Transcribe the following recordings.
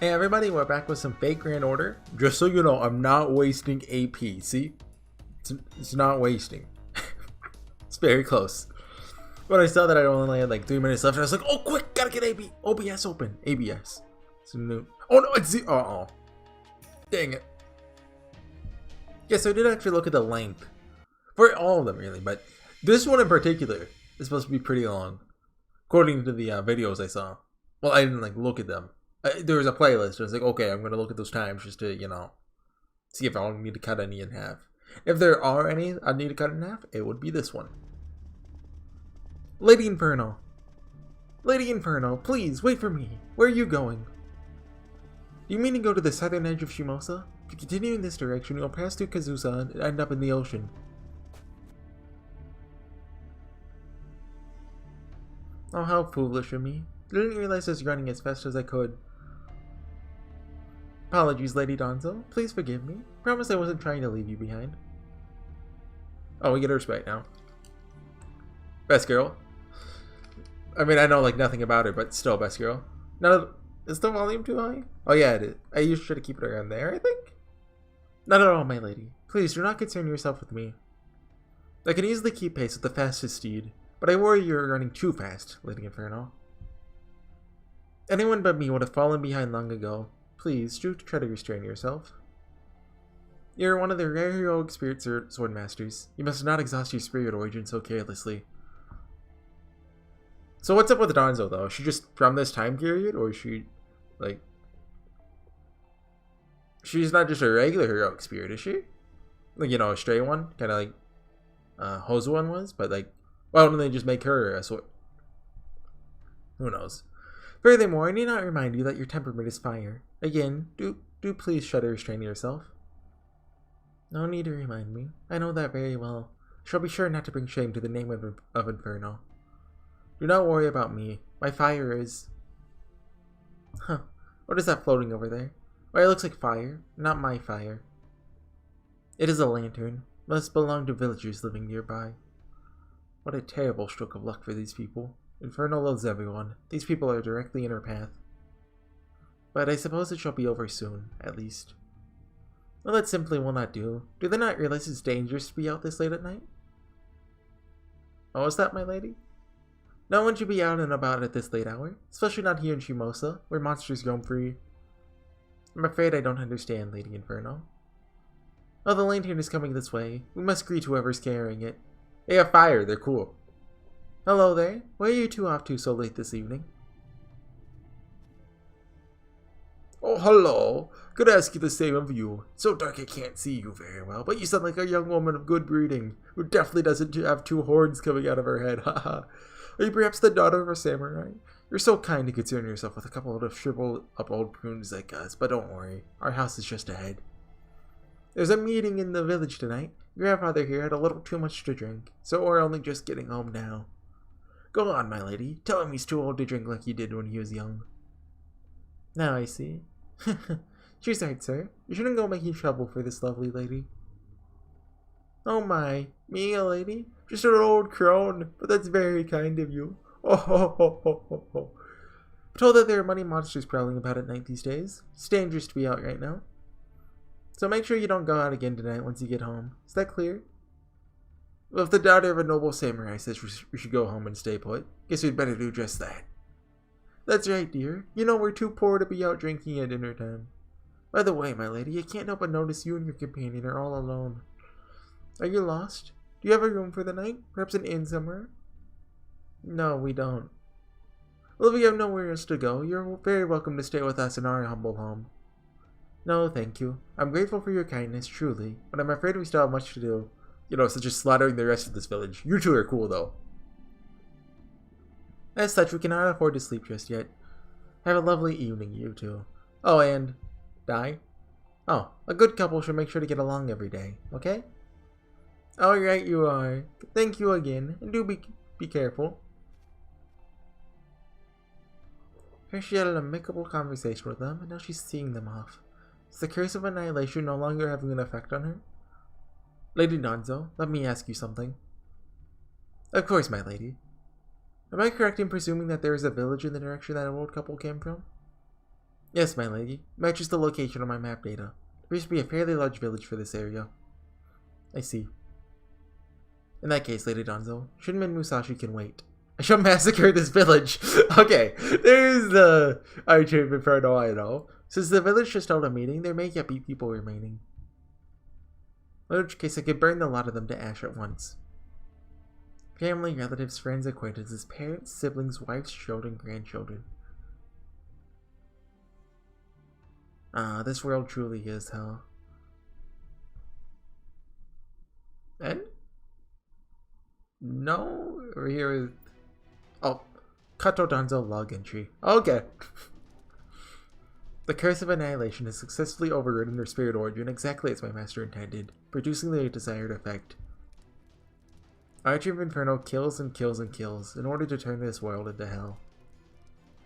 Hey everybody, we're back with some fake Grand Order. Just so you know, I'm not wasting AP. See? It's not wasting. It's very close. When I saw that I only had like 3 minutes left, I was like, oh quick, gotta get AB. OBS open. ABS. It's a new. Oh no, it's the. Uh-oh. Dang it. Yeah, so I did actually look at the length. For all of them, really, but this one in particular is supposed to be pretty long. According to the videos I saw. Well, I didn't like look at them. There was a playlist. I was like, okay, I'm gonna look at those times just to, see if I need to cut any in half. If there are any I need to cut in half, it would be this one. Lady Inferno. Lady Inferno, please wait for me. Where are you going? Do you mean to go to the southern edge of Shimousa? If you continue in this direction, you'll pass through Kazusa and end up in the ocean. Oh, how foolish of me. Didn't realize I was running as fast as I could. Apologies, Lady Donzo. Please forgive me. Promise I wasn't trying to leave you behind. Oh, we get her respect now. Best girl. I mean, I know like nothing about her, but still best girl. No, is the volume too high? Oh yeah, it is. I usually try to keep it around there, I think. Not at all, my lady. Please do not concern yourself with me. I can easily keep pace with the fastest steed, but I worry you're running too fast, Lady Inferno. Anyone but me would have fallen behind long ago. Please, do try to restrain yourself. You're one of the rare heroic spirit sword masters. You must not exhaust your spirit origin so carelessly. So what's up with Donzo, though? Is she just from this time period, or is she, like... She's not just a regular heroic spirit, is she? Like, a stray one? Kind of like Hozu was? But, like, why don't they just make her a sword? Who knows? Furthermore, I need not remind you that your temperament is fire. Again, do please try to restrain yourself. No need to remind me. I know that very well. I shall be sure not to bring shame to the name of Inferno. Do not worry about me. My fire is... Huh. What is that floating over there? Why, it looks like fire. Not my fire. It is a lantern. Must belong to villagers living nearby. What a terrible stroke of luck for these people. Inferno loves everyone. These people are directly in her path. But I suppose it shall be over soon, at least. Well, that simply will not do. Do they not realize it's dangerous to be out this late at night? Oh, is that my lady? No one should be out and about at this late hour, especially not here in Shimousa, where monsters roam free. I'm afraid I don't understand, Lady Inferno. Oh, the lantern is coming this way. We must greet whoever's carrying it. They have fire, they're cool. Hello there. Where are you two off to so late this evening? Oh, hello. Could ask you the same of you. It's so dark I can't see you very well, but you sound like a young woman of good breeding, who definitely doesn't have two horns coming out of her head. Haha. Are you perhaps the daughter of a samurai? You're so kind to concern yourself with a couple of shriveled up old prunes like us, but don't worry. Our house is just ahead. There's a meeting in the village tonight. Your grandfather here had a little too much to drink, so we're only just getting home now. Go on, my lady. Tell him he's too old to drink like he did when he was young. Now I see. She's right, sir. You shouldn't go making trouble for this lovely lady. Oh my, me a lady? Just an old crone, but that's very kind of you. Oh ho ho ho ho ho. I'm told that there are money monsters prowling about at night these days. It's dangerous to be out right now. So make sure you don't go out again tonight once you get home. Is that clear? Well, if the daughter of a noble samurai says we should go home and stay put, guess we'd better do just that. That's right, dear. You know we're too poor to be out drinking at dinner time. By the way, my lady, I can't help but notice you and your companion are all alone. Are you lost? Do you have a room for the night? Perhaps an inn somewhere? No, we don't. Well, if you have nowhere else to go, you're very welcome to stay with us in our humble home. No, thank you. I'm grateful for your kindness, truly, but I'm afraid we still have much to do. Such as slaughtering the rest of this village. You two are cool, though. As such, we cannot afford to sleep just yet. Have a lovely evening, you two. Oh, and... die? Oh, a good couple should make sure to get along every day, okay? Alright, you are. Thank you again, and do be careful. First she had an amicable conversation with them, and now she's seeing them off. Is the curse of annihilation no longer having an effect on her? Lady Donzo, let me ask you something. Of course, my lady. Am I correct in presuming that there is a village in the direction that old couple came from? Yes, my lady. Matches the location on my map data. There used to be a fairly large village for this area. I see. In that case, Lady Donzo, Shinmin Musashi can wait. I shall massacre this village. Okay, there's the Archer of Inferno I know. Since the village just held a meeting, there may yet be people remaining. In which case, I could burn a lot of them to ash at once. Family, relatives, friends, acquaintances, parents, siblings, wives, children, grandchildren. Ah, this world truly is hell. And? No? We're here with... Oh, Kato Danzo log entry. Okay. The curse of annihilation has successfully overridden their spirit origin exactly as my master intended, producing the desired effect. Archer of Inferno kills and kills and kills in order to turn this world into hell.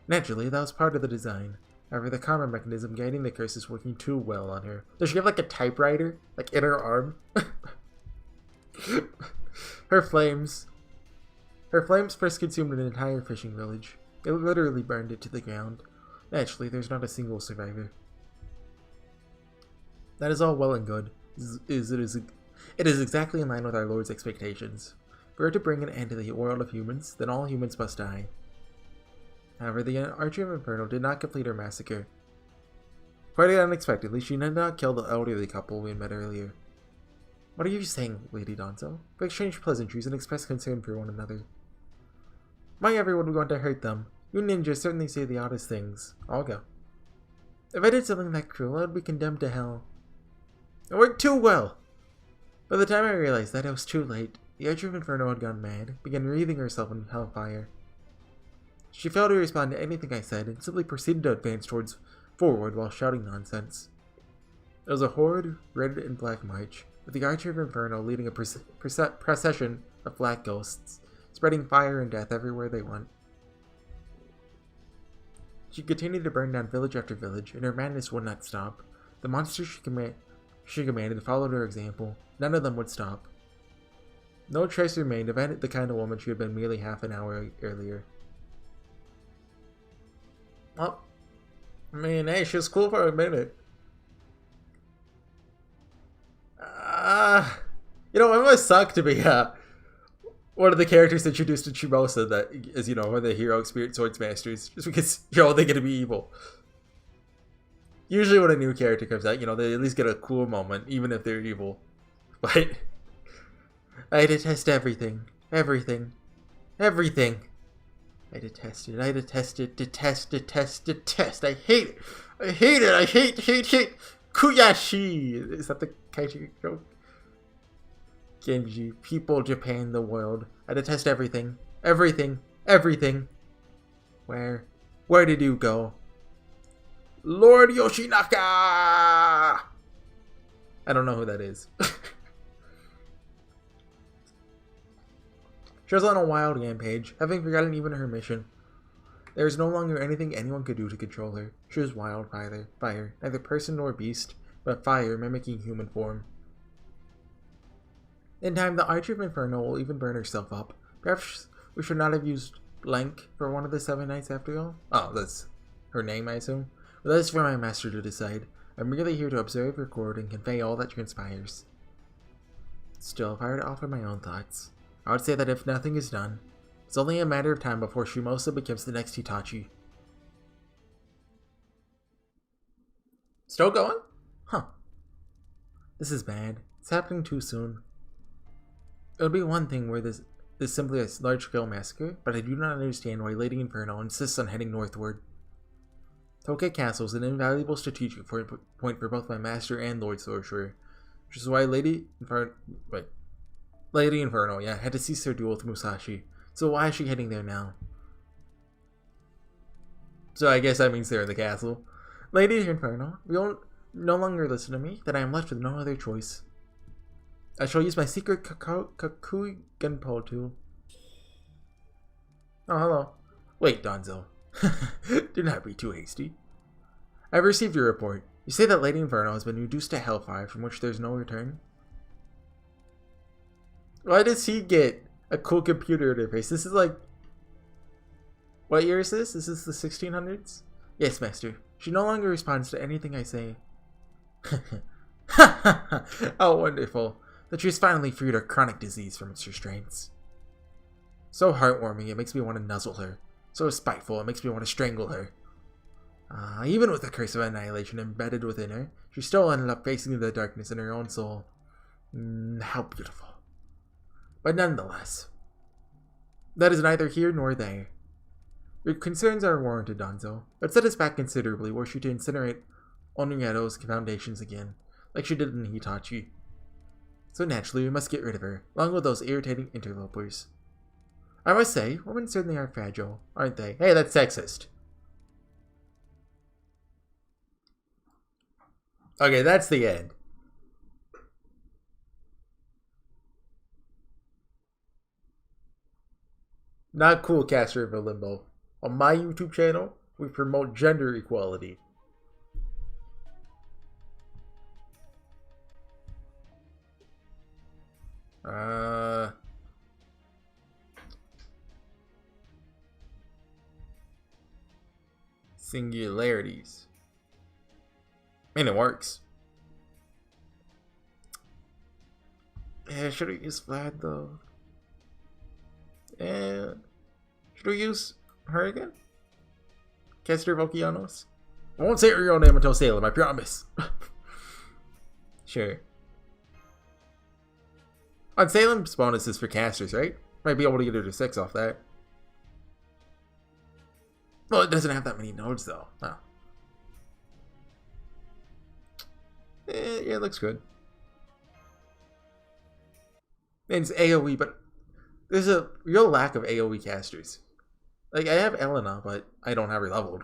Naturally, that was part of the design. However, the karma mechanism guiding the curse is working too well on her. Does she have like a typewriter? Like in her arm? Her flames first consumed an entire fishing village. It literally burned it to the ground. Naturally, there's not a single survivor. That is all well and good. It is exactly in line with our Lord's expectations. If we are to bring an end to the world of humans, then all humans must die. However, the Archer of Inferno did not complete her massacre. Quite unexpectedly, she did not kill the elderly couple we met earlier. What are you saying, Lady Donzo? We exchanged pleasantries and expressed concern for one another. Why everyone would want to hurt them? You ninjas certainly say the oddest things. I'll go. If I did something that cruel, I would be condemned to hell. It worked too well! By the time I realized that, it was too late. The Archer of Inferno had gone mad, began wreathing herself in hellfire. She failed to respond to anything I said, and simply proceeded to advance forward while shouting nonsense. It was a horrid red and black march, with the Archer of Inferno leading a procession of black ghosts, spreading fire and death everywhere they went. She continued to burn down village after village, and her madness would not stop. The monsters she commanded followed her example. None of them would stop. No trace remained of the kind of woman she had been merely half an hour earlier. Well, I mean, hey, she was cool for a minute. You know, it must suck to be one of the characters introduced in Shimousa that is, you know, one of the hero spirit swords masters, just because you're only going to be evil. Usually when a new character comes out, you know, they at least get a cool moment, even if they're evil. But I detest everything. Everything. Everything. I detest it. I detest it. Detest. I hate it. I hate it. I hate. Kuyashi! Is that the kaiju joke? Genji. People, Japan, the world. I detest everything. Everything. Everything. Where did you go? Lord Yoshinaka! I don't know who that is. She was on a wild rampage, having forgotten even her mission. There was no longer anything anyone could do to control her. She was wildfire, neither person nor beast, but fire mimicking human form. In time, the Archer of Inferno will even burn herself up. Perhaps we should not have used Blank for one of the 7 nights after all? Oh, that's her name, I assume? But that is for my master to decide. I'm merely here to observe, record, and convey all that transpires. Still, if I were to offer my own thoughts, I would say that if nothing is done, it's only a matter of time before Shimousa becomes the next Hitachi. Still going? Huh. This is bad. It's happening too soon. It would be one thing where this is simply a large-scale massacre, but I do not understand why Lady Inferno insists on heading northward. Tokyo Castle is an invaluable strategic point for both my master and Lord Sorcerer, which is why Lady Inferno, yeah, had to cease her duel with Musashi. So why is she heading there now? So I guess that means they're in the castle. Lady Inferno, if you won't no longer listen to me, then I am left with no other choice. I shall use my secret Kakui Genpo tool. Oh, hello. Wait, Donzo. Do not be too hasty. I have received your report. You say that Lady Inferno has been reduced to hellfire from which there is no return? Why does he get a cool computer interface? This is like... What year is this? This is the 1600s? Yes, Master. She no longer responds to anything I say. Ha ha ha! Oh, wonderful. That she's finally freed her chronic disease from its restraints. So heartwarming, it makes me want to nuzzle her. So spiteful, it makes me want to strangle her. Even with the curse of annihilation embedded within her, she still ended up facing the darkness in her own soul. How beautiful. But nonetheless, that is neither here nor there. Your concerns are warranted, Danzo, but set us back considerably were she to incinerate Onryato's foundations again, like she did in Hitachi. So naturally, we must get rid of her, along with those irritating interlopers. I must say, women certainly are fragile, aren't they? Hey, that's sexist. Okay, that's the end. Not cool, Caster of Limbo. On my YouTube channel, we promote gender equality. Singularities. I mean, it works. Yeah, should we use Vlad though? And should we use her again? Caster Volkianos? I won't say her real name until Salem, I promise. Sure. On Salem's bonuses for casters, right? Might be able to get her to 6 off that. Well, it doesn't have that many nodes though. Oh. Yeah, it looks good. And it's AoE, but there's a real lack of AoE casters. Like, I have Elena, but I don't have her leveled.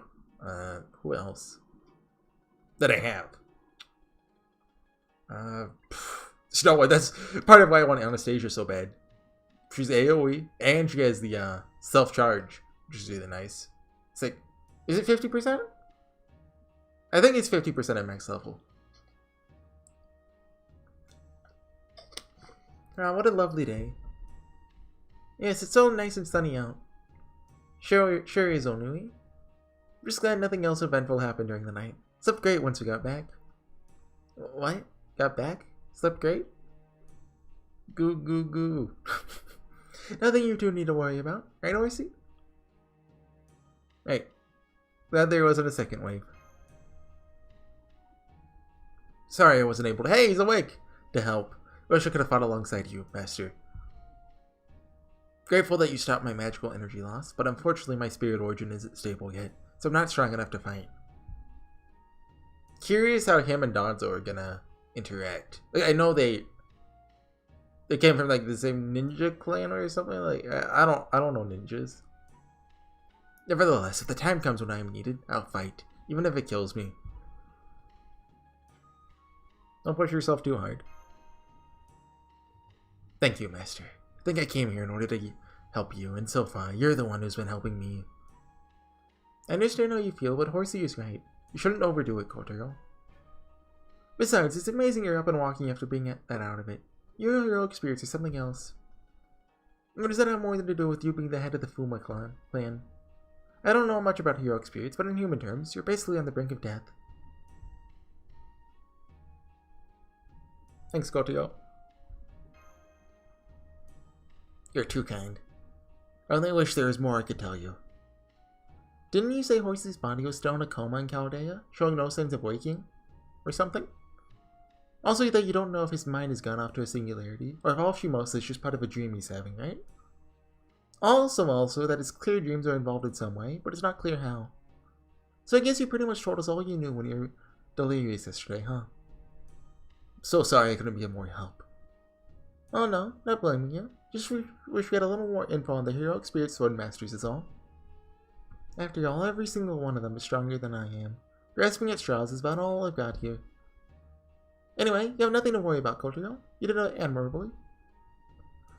Who else? That I have. You know what? That's part of why I want Anastasia so bad. She's AoE, and she has the self-charge, which is really nice. It's like, is it 50%? I think it's 50% at max level. Ah, what a lovely day. Yes, it's so nice and sunny out. Sure is, Onui. I'm just glad nothing else eventful happened during the night. Slept great once we got back. What? Got back? Slept great? Goo goo goo. Nothing you two need to worry about, right, Horsey? Right. Glad there wasn't a second wave. Sorry I wasn't able to— Hey, he's awake! To help. Wish I could have fought alongside you, Master. Grateful that you stopped my magical energy loss, but unfortunately my spirit origin isn't stable yet, so I'm not strong enough to fight. Curious how him and Danzo are gonna interact. Like, I know they came from like the same ninja clan or something. Like, I don't know ninjas. Nevertheless, if the time comes when I am needed, I'll fight, even if it kills me. Don't push yourself too hard. Thank you, Master. I think I came here in order to help you, and so far, you're the one who's been helping me. I understand how you feel, but Horsey is right. You shouldn't overdo it, Kotaro. Besides, it's amazing you're up and walking after being that out of it. Your heroic spirits or something else. Or does that have more than to do with you being the head of the Fuma clan? I don't know much about heroic spirits, but in human terms, you're basically on the brink of death. Thanks, Kotaro. You're too kind. I only wish there was more I could tell you. Didn't you say Horsey's body was still in a coma in Chaldea, showing no signs of waking? Or something? Also, that you don't know if his mind has gone off to a singularity, or if all Shimousa is just part of a dream he's having, right? Also, that his clear dreams are involved in some way, but it's not clear how. So I guess you pretty much told us all you knew when you were delirious yesterday, huh? So sorry I couldn't be of more help. Oh no, not blaming you. Just wish we had a little more info on the heroic spirit sword masters is all. After all, every single one of them is stronger than I am. Grasping at straws is about all I've got here. Anyway, you have nothing to worry about, Kotaro. You did it admirably.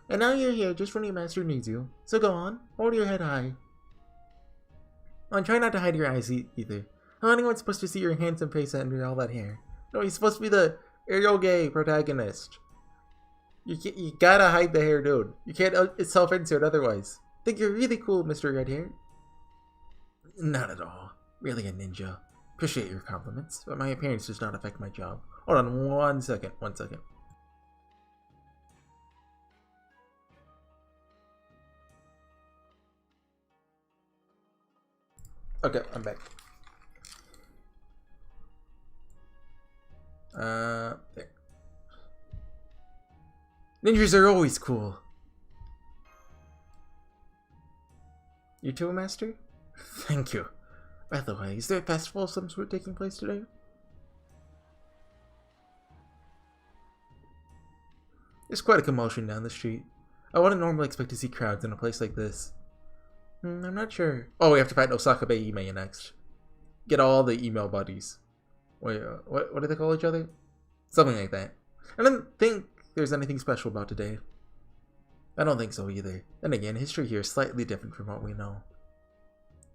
And now you're here just when your master needs you. So go on, hold your head high. Oh, and try not to hide your eyes either. How anyone's supposed to see your handsome face under all that hair? No, he's supposed to be the eroge protagonist. You gotta hide the hair, dude. You can't self-insert otherwise. Think you're really cool, Mr. Red Hair? Not at all. Really a ninja. Appreciate your compliments, but my appearance does not affect my job. Hold on 1 second, 1 second. Okay, I'm back. There. Ninjas are always cool. You too, Master? Thank you. By the way, is there a festival of some sort taking place today? There's quite a commotion down the street. I wouldn't normally expect to see crowds in a place like this. I'm not sure. Oh, we have to fight Osaka Bay Ime next. Get all the email buddies. Wait, what do they call each other? Something like that. I don't think there's anything special about today. I don't think so either. Then again, history here is slightly different from what we know.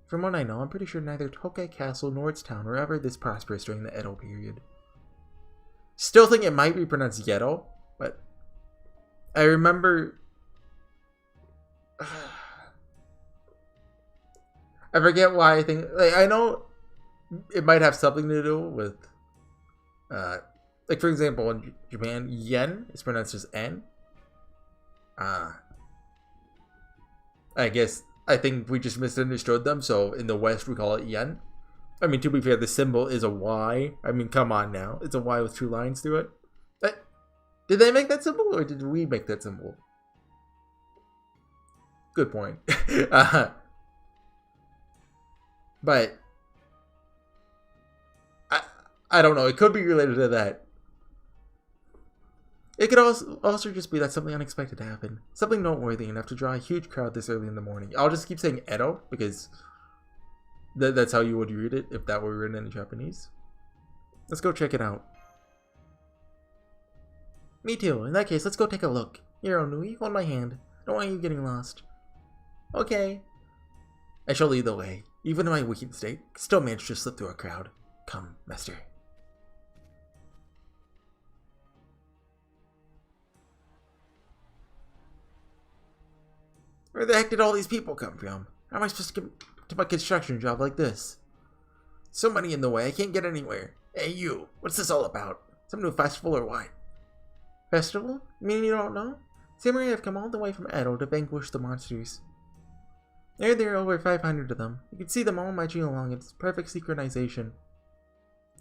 From what I know, I'm pretty sure neither Tokai Castle nor its town were ever this prosperous during the Edo period. Still think it might be pronounced Yedo, but I remember... I forget why I think... Like, I know it might have something to do with... like, for example, in Japan, yen is pronounced as N. I think we just misunderstood them, so in the West we call it yen. I mean, to be fair, the symbol is a Y. I mean, come on now. It's a Y with 2 lines through it. Did they make that symbol, or did we make that symbol? Good point. But I don't know. It could be related to that. It could also just be that something unexpected happened. Something noteworthy enough to draw a huge crowd this early in the morning. I'll just keep saying Edo, because that's how you would read it if that were written in Japanese. Let's go check it out. Me too. In that case, let's go take a look. Here, Onui, hold my hand. Don't want you getting lost. Okay. I shall lead the way. Even in my weakened state, still managed to slip through a crowd. Come, master. Where the heck did all these people come from? How am I supposed to get to my construction job like this? So many in the way, I can't get anywhere. Hey you, what's this all about? Some new festival or what? Festival? You mean you don't know? Samurai have come all the way from Edo to vanquish the monsters. There are over 500 of them. You can see them all marching along. It's perfect synchronization.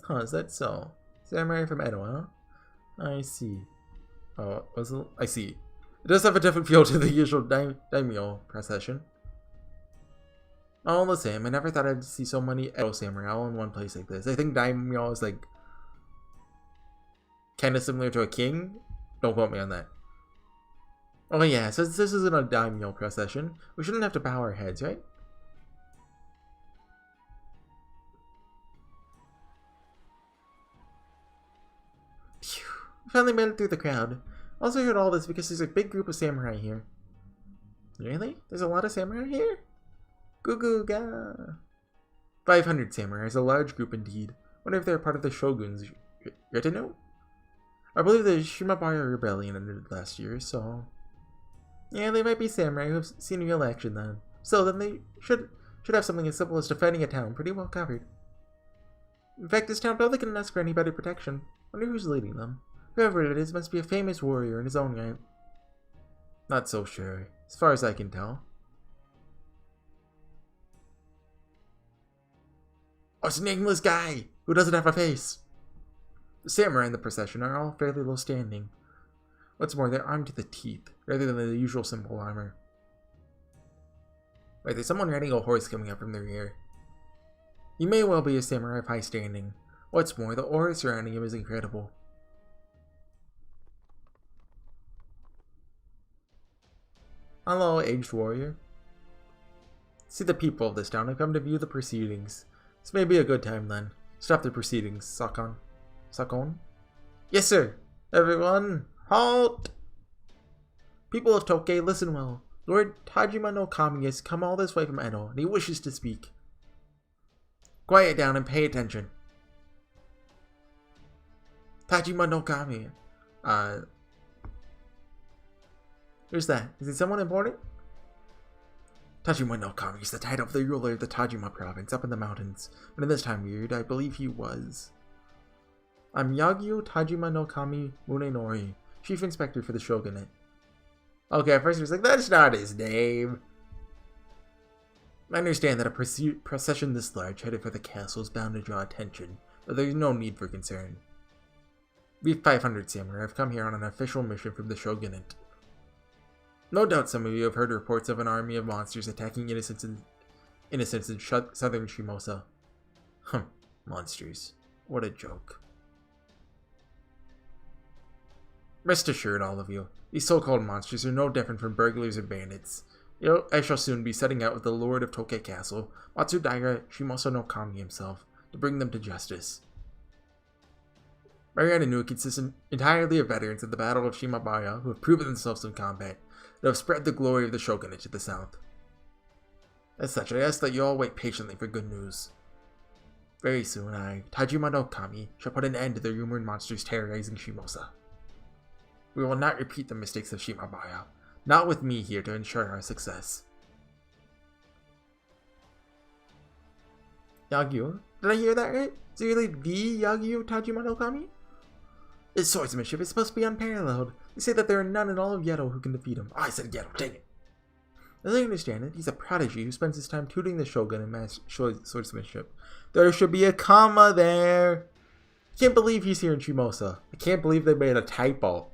Huh, is that so? Samurai from Edo, huh? I see. Oh, I see. It does have a different feel to the usual daimyo procession. All the same, I never thought I'd see so many Edo samurai all in one place like this. I think daimyo is like kind of similar to a king. Don't quote me on that. Oh yeah, since this isn't a daimyo procession, we shouldn't have to bow our heads, right? Phew, we finally made it through the crowd. I also heard all this because there's a big group of samurai here. Really? There's a lot of samurai here? Goo goo ga! 500 samurai is a large group indeed. Wonder if they're part of the shogun's retinue? I believe the Shimousa rebellion ended last year, so... Yeah, they might be samurai who have seen real action then. So then they should have something as simple as defending a town pretty well covered. In fact, this town probably couldn't ask for any better protection. Wonder who's leading them. Whoever it is must be a famous warrior in his own right. Not so sure, as far as I can tell. Oh, it's a nameless guy who doesn't have a face. The samurai in the procession are all fairly low standing. What's more, they're armed to the teeth, rather than the usual simple armor. Wait, there's someone riding a horse coming up from the rear. He may well be a samurai of high standing. What's more, the aura surrounding him is incredible. Hello, aged warrior. See, the people of this town have come to view the proceedings. This may be a good time then. Stop the proceedings, Sakon. Sakon? Yes, sir. Everyone, halt! People of Tokei, listen well. Lord Tajima no Kami has come all this way from Edo, and he wishes to speak. Quiet down and pay attention. Tajima no Kami. Who's that? Is it someone important? Tajima no Kami is the title of the ruler of the Tajima province up in the mountains, but in this time period, I believe he was. I'm Yagyu Tajima no Kami Munenori, Chief Inspector for the Shogunate. Okay, at first he was like, that's not his name. I understand that a procession this large headed for the castle is bound to draw attention, but there is no need for concern. We 500 samurai have come here on an official mission from the Shogunate. No doubt some of you have heard reports of an army of monsters attacking innocents in southern Shimousa. Monsters. What a joke. Rest assured, all of you, these so-called monsters are no different from burglars or bandits. I shall soon be setting out with the Lord of Tokei Castle, Matsudaira Shimousa no Kami himself, to bring them to justice. My retinue consists entirely of veterans of the Battle of Shimabaya who have proven themselves in combat, and have spread the glory of the shogunate to the south. As such, I ask that you all wait patiently for good news. Very soon, I, Tajima no Kami, shall put an end to the rumored monsters terrorizing Shimousa. We will not repeat the mistakes of Shimabaya, not with me here to ensure our success. Yagyu? Did I hear that right? Is it really the Yagyu Tajima no Kami? His swordsmanship is supposed to be unparalleled. They say that there are none in all of Yedo who can defeat him. Oh, I said Yedo, dang it. As I understand it, he's a prodigy who spends his time tutoring the shogun in swordsmanship. There should be a comma there. I can't believe he's here in Shimousa. I can't believe they made a typo.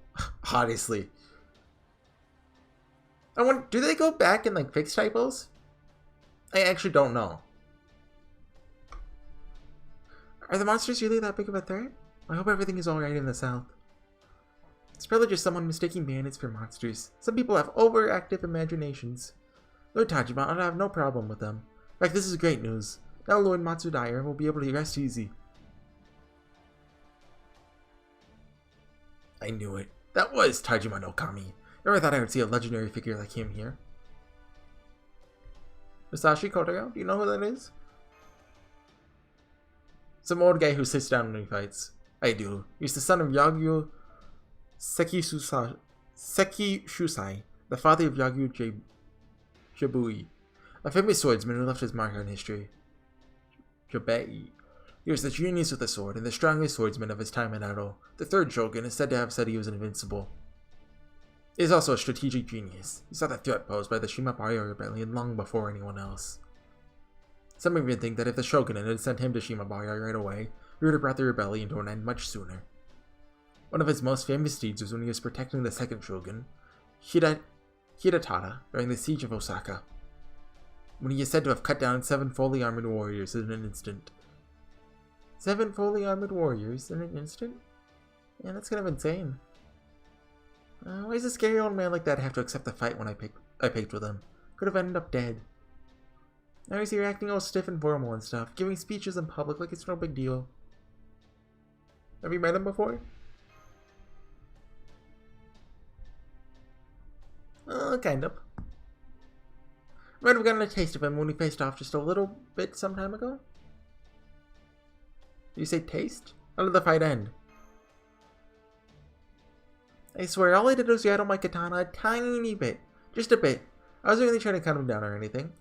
Honestly. I wonder, do they go back and like fix typos? I actually don't know. Are the monsters really that big of a threat? I hope everything is alright in the south. It's probably just someone mistaking bandits for monsters. Some people have overactive imaginations. Lord Tajima ought to have no problem with them. In fact, this is great news. Now Lord Matsudaira will be able to rest easy. I knew it. That was Tajima no Kami. Never thought I would see a legendary figure like him here. Musashi Kotaro, do you know who that is? Some old guy who sits down when he fights. I do. He's the son of Yagyu Sekishusai, the father of Yagyu Jabui, a famous swordsman who left his mark on history. Jabei. He was the genius with the sword and the strongest swordsman of his time in Edo. The third shogun is said to have said he was invincible. He is also a strategic genius. He saw the threat posed by the Shimabaya rebellion long before anyone else. Some even think that if the shogunate had sent him to Shimabaya right away, he would have brought the rebellion to an end much sooner. One of his most famous deeds was when he was protecting the second shogun, Hidetada, during the siege of Osaka, when he is said to have cut down 7 fully armored warriors in an instant. 7 fully armored warriors in an instant? Yeah, that's kind of insane. Why does a scary old man like that have to accept the fight when I picked with him? Could have ended up dead. Now he's here acting all stiff and formal and stuff, giving speeches in public like it's no big deal. Have you met him before? Kind of. Might have gotten a taste of him when we faced off just a little bit some time ago. Did you say taste? How did the fight end? I swear, all I did was rattle my katana a tiny bit. Just a bit. I wasn't really trying to cut him down or anything.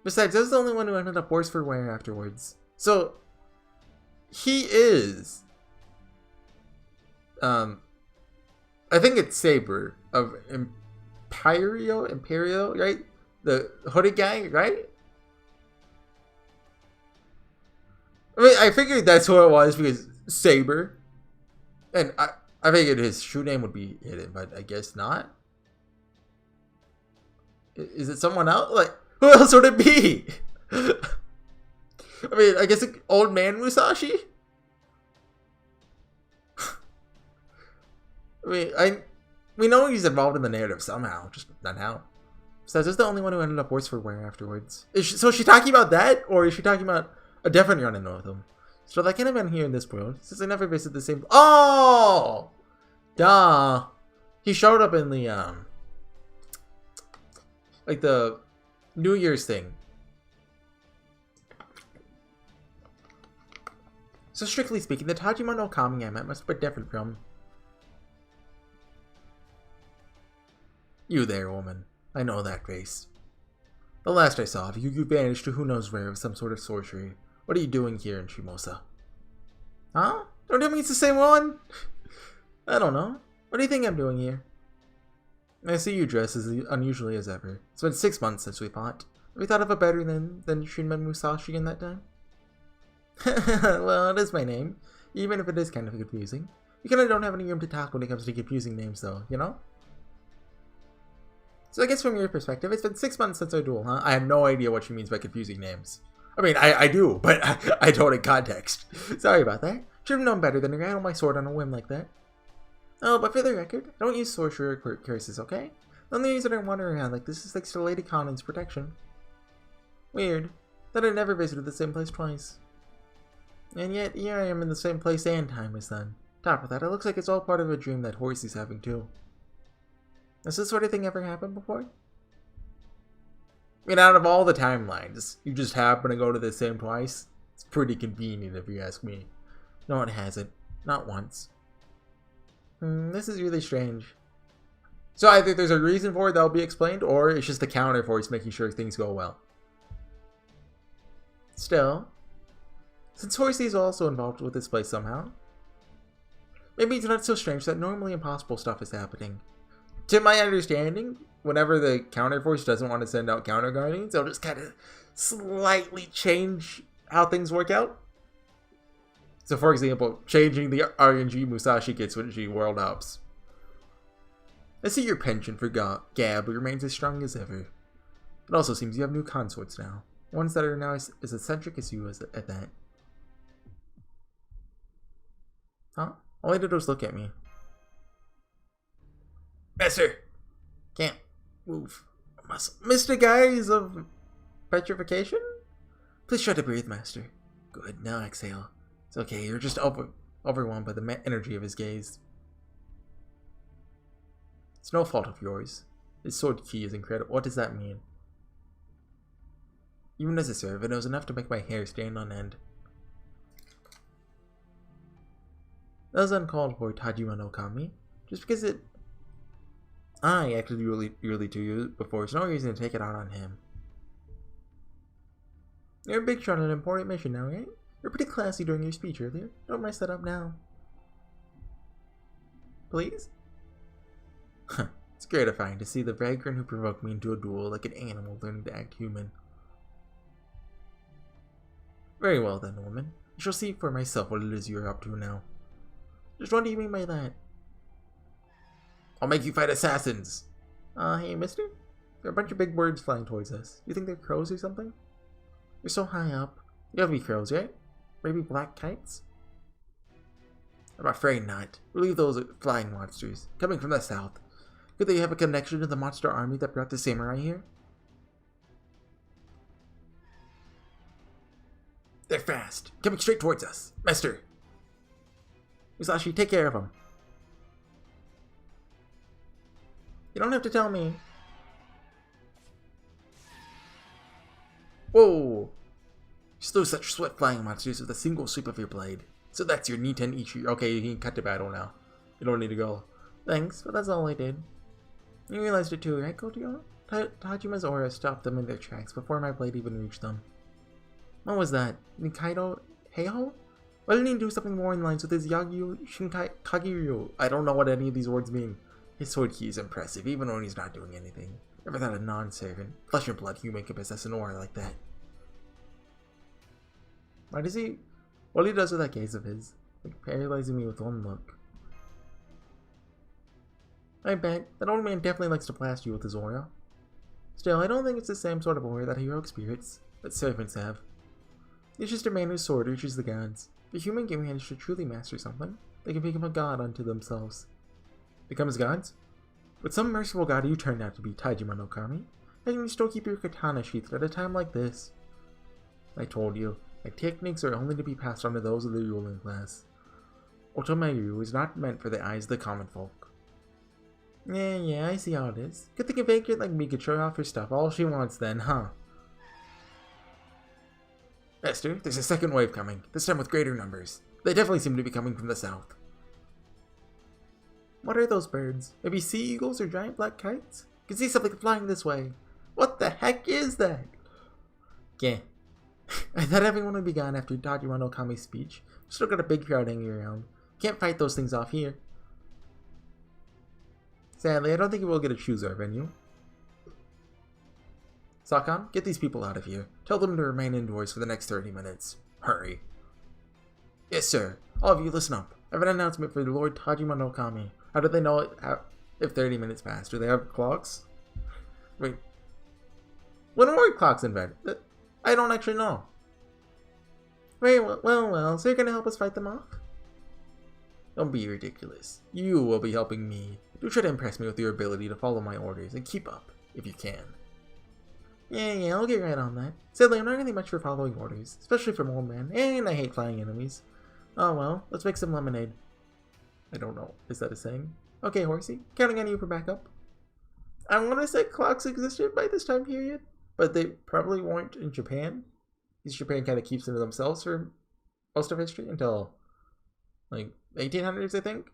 Besides, I was the only one who ended up worse for wear afterwards. So, he is... I think it's Saber of Imperial, right? The hooded guy, right? I mean, I figured that's who it was because Saber. And I figured his true name would be hidden, but I guess not. Is it someone else? Like, who else would it be? I mean, I guess an old man Musashi? I mean, we know he's involved in the narrative somehow, just not how. So that's the only one who ended up worse for wear afterwards. So is she talking about that, or is she talking about a different run-in with him? So that can't have been here in this world, since I never visited the same... Oh! Duh! He showed up in the, like the New Year's thing. So strictly speaking, the Tajima no Kami I met must be different from... You there, woman. I know that face. The last I saw of you, you vanished to who knows where with some sort of sorcery. What are you doing here in Shimousa? Huh? Don't tell me it's the same one? I don't know. What do you think I'm doing here? I see you dressed as unusually as ever. It's been 6 months since we fought. Have you thought of a better name than Shinmen Musashi in that time? Well, it is my name, even if it is kind of confusing. You kinda don't have any room to talk when it comes to confusing names though, you know? So I guess from your perspective, it's been 6 months since our duel, huh? I have no idea what she means by confusing names. I mean, I do, but I don't in context. Sorry about that. Should have known better than to rattle my sword on a whim like that. Oh, but for the record, I don't use sorcery or curses, okay? The only reason I wander around like this is thanks to Lady Conan's protection. Weird. That I never visited the same place twice. And yet, here I am in the same place and time as then. Top of that, it looks like it's all part of a dream that Horsey's having too. Has this sort of thing ever happened before? I mean, out of all the timelines, you just happen to go to the same twice? It's pretty convenient if you ask me. No, it hasn't. Not once. This is really strange. So either there's a reason for it that'll be explained, or it's just the counterforce making sure things go well. Still, since Horsey is also involved with this place somehow, maybe it's not so strange that normally impossible stuff is happening. To my understanding, whenever the counterforce doesn't want to send out counter guardians, they'll just kind of slightly change how things work out. So for example, changing the RNG Musashi gets when she world ups. I see your penchant for Gab remains as strong as ever. It also seems you have new consorts now. Ones that are now as eccentric as you at that. Huh? All I did was look at me. Master! Can't move. Mr. Guys of Petrification? Please try to breathe, Master. Good, now exhale. It's okay, you're just overwhelmed by the energy of his gaze. It's no fault of yours. His sword key is incredible. What does that mean? Even as a servant, it was enough to make my hair stand on end. That was uncalled for, Tajima no Kami. Just because I acted rudely to you before, there's no reason to take it out on him. You're a big shot on an important mission now, right? You're pretty classy during your speech earlier. Don't mess that up now. Please? It's gratifying to see the vagrant who provoked me into a duel like an animal learning to act human. Very well then, woman. I shall see for myself what it is you're up to now. Just what do you mean by that? I'll make you fight assassins! Hey, mister? There are a bunch of big birds flying towards us. You think they're crows or something? You're so high up. You have to be crows, right? Maybe black kites? I'm afraid not. We'll leave those flying monsters, coming from the south. Could they have a connection to the monster army that brought the samurai here? They're fast, coming straight towards us. Master! Musashi, take care of them. You don't have to tell me. Whoa! You slew such swift flying monsters with a single sweep of your blade. So that's your Niten Ichi. Okay, you can cut to battle now. You don't need to go. Thanks, but that's all I did. You realized it too, right, Kotio? Tajima's aura stopped them in their tracks before my blade even reached them. What was that? Nikaido Heiho? Why didn't he do something more in lines with his Yagyu Shinkai Kagiryu? I don't know what any of these words mean. His sword key is impressive, even when he's not doing anything. Never thought a non-servant, flesh and blood human could possess an aura like that. Why does he... What he does with that gaze of his, like paralyzing me with one look. I bet that old man definitely likes to blast you with his aura. Still, I don't think it's the same sort of aura that heroic spirits, that servants have. He's just a man whose sword reaches the gods. If a human can manage to truly master something, they can become a god unto themselves. Become as gods? But some merciful god you turned out to be, Tajima no Kami. How can you still keep your katana sheathed at a time like this? I told you, my techniques are only to be passed on to those of the ruling class. Otomayu is not meant for the eyes of the common folk. Yeah, I see how it is. Good thing a vagrant like me could show off her stuff all she wants then, huh? Master, there's a second wave coming, this time with greater numbers. They definitely seem to be coming from the south. What are those birds? Maybe sea eagles or giant black kites? can see something flying this way. What the heck is that? Yeah. I thought everyone would be gone after Tajima no Kami's speech. Still got a big crowd hanging around. Can't fight those things off here. Sadly, I don't think we'll get to choose our venue. Sakan, get these people out of here. Tell them to remain indoors for the next 30 minutes. Hurry. Yes, sir. All of you, listen up. I have an announcement for the Lord Tajima no Kami. How do they know it if 30 minutes pass? Do they have clocks? Wait. When were clocks invented? I don't actually know. Wait, well, so you're gonna help us fight them off? Don't be ridiculous. You will be helping me. Do try to impress me with your ability to follow my orders and keep up, if you can. Yeah, I'll get right on that. Sadly, I'm not really much for following orders, especially from old man, and I hate flying enemies. Oh well, let's make some lemonade. I don't know. Is that a saying? Okay, Horsey, counting on you for backup. I want to say clocks existed by this time period, but they probably weren't in Japan. Because Japan kind of keeps them to themselves for most of history until, like, 1800s, I think.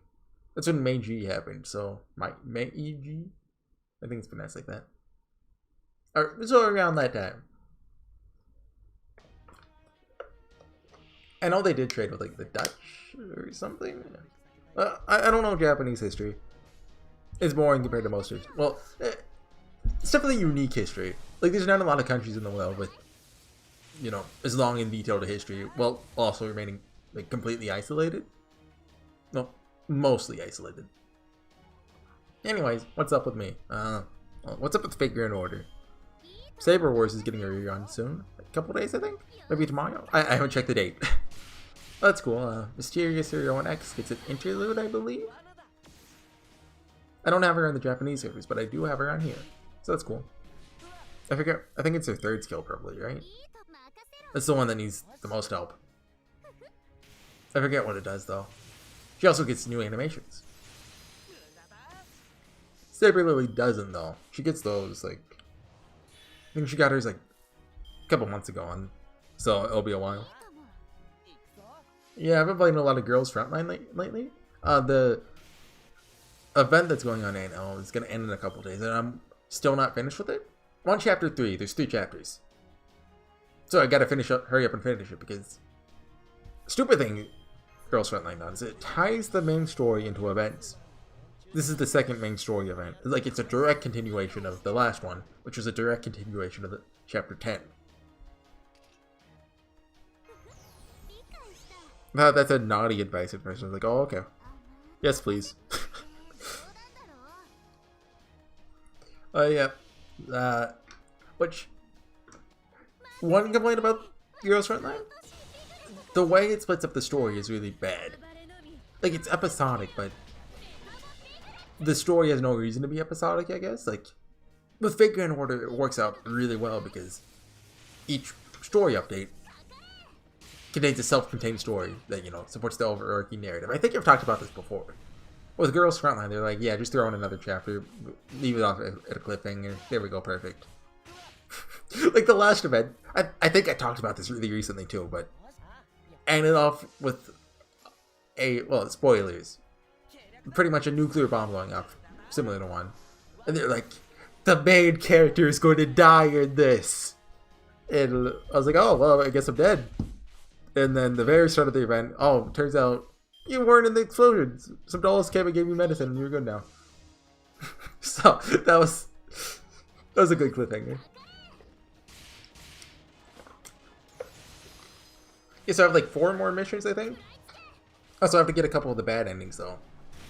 That's when Meiji happened, so Meiji? I think it's pronounced like that. So around that time. I know they did trade with, like, the Dutch or something. I don't know Japanese history. It's boring compared to most of it. Well, it's definitely unique history. Like, there's not a lot of countries in the world with, you know, as long and detailed a history, while also remaining, like, completely isolated. No, mostly isolated. Anyways, what's up with me? What's up with Figure in Order? Saber Wars is getting a rerun soon. A couple days, I think? Maybe tomorrow? I haven't checked the date. That's cool. Mysterious Hero X gets an interlude, I believe? I don't have her on the Japanese servers, but I do have her on here. So that's cool. I forget. I think it's her third skill, probably, right? That's the one that needs the most help. I forget what it does, though. She also gets new animations. Saber Lily doesn't, though. She gets those, like... I think she got hers, like, a couple months ago, so it'll be a while. Yeah, I've been playing a lot of Girls Frontline lately. The event that's going on right now is going to end in a couple days, and I'm still not finished with it. I'm on chapter 3. There's 3 chapters. So I gotta hurry up and finish it, because stupid thing Girls Frontline does, it ties the main story into events. This is the second main story event. Like, it's a direct continuation of the last one, which was a direct continuation of the chapter 10. That's a naughty advice at first. I was like, oh, okay. Yes, please. Yeah. Which... One complaint about Girls Frontline? The way it splits up the story is really bad. Like, it's episodic, but... the story has no reason to be episodic, I guess. Like, with Figure in Order, it works out really well because each story update contains a self-contained story that, you know, supports the overarching narrative. I think I've talked about this before. With Girls Frontline, they're like, yeah, just throw in another chapter, leave it off at a cliffhanger. There we go, perfect. Like the last event, I think I talked about this really recently too, but ended off with well, spoilers. Pretty much a nuclear bomb going off, similar to one. And they're like, the main character is going to die in this. And I was like, oh, well, I guess I'm dead. And then the very start of the event, oh, turns out you weren't in the explosion. Some dolls came and gave you medicine and you're good now. So, that was a good cliffhanger. Yeah, so I have like 4 more missions, I think. Also, I have to get a couple of the bad endings, though.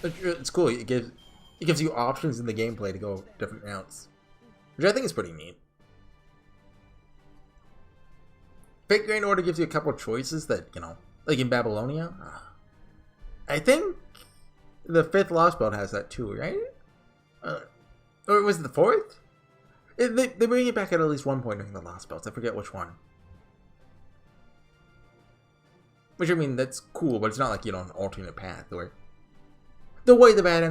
It's cool. It gives you options in the gameplay to go different routes, which I think is pretty neat. Figure in Order gives you a couple of choices that, you know, like in Babylonia. I think the 5th Lost Belt has that too, right? Or was it the 4th? They bring it back at least one point during the Lost Belts. I forget which one. Which, I mean, that's cool, but it's not like, you know, an alternate path or... The way the bad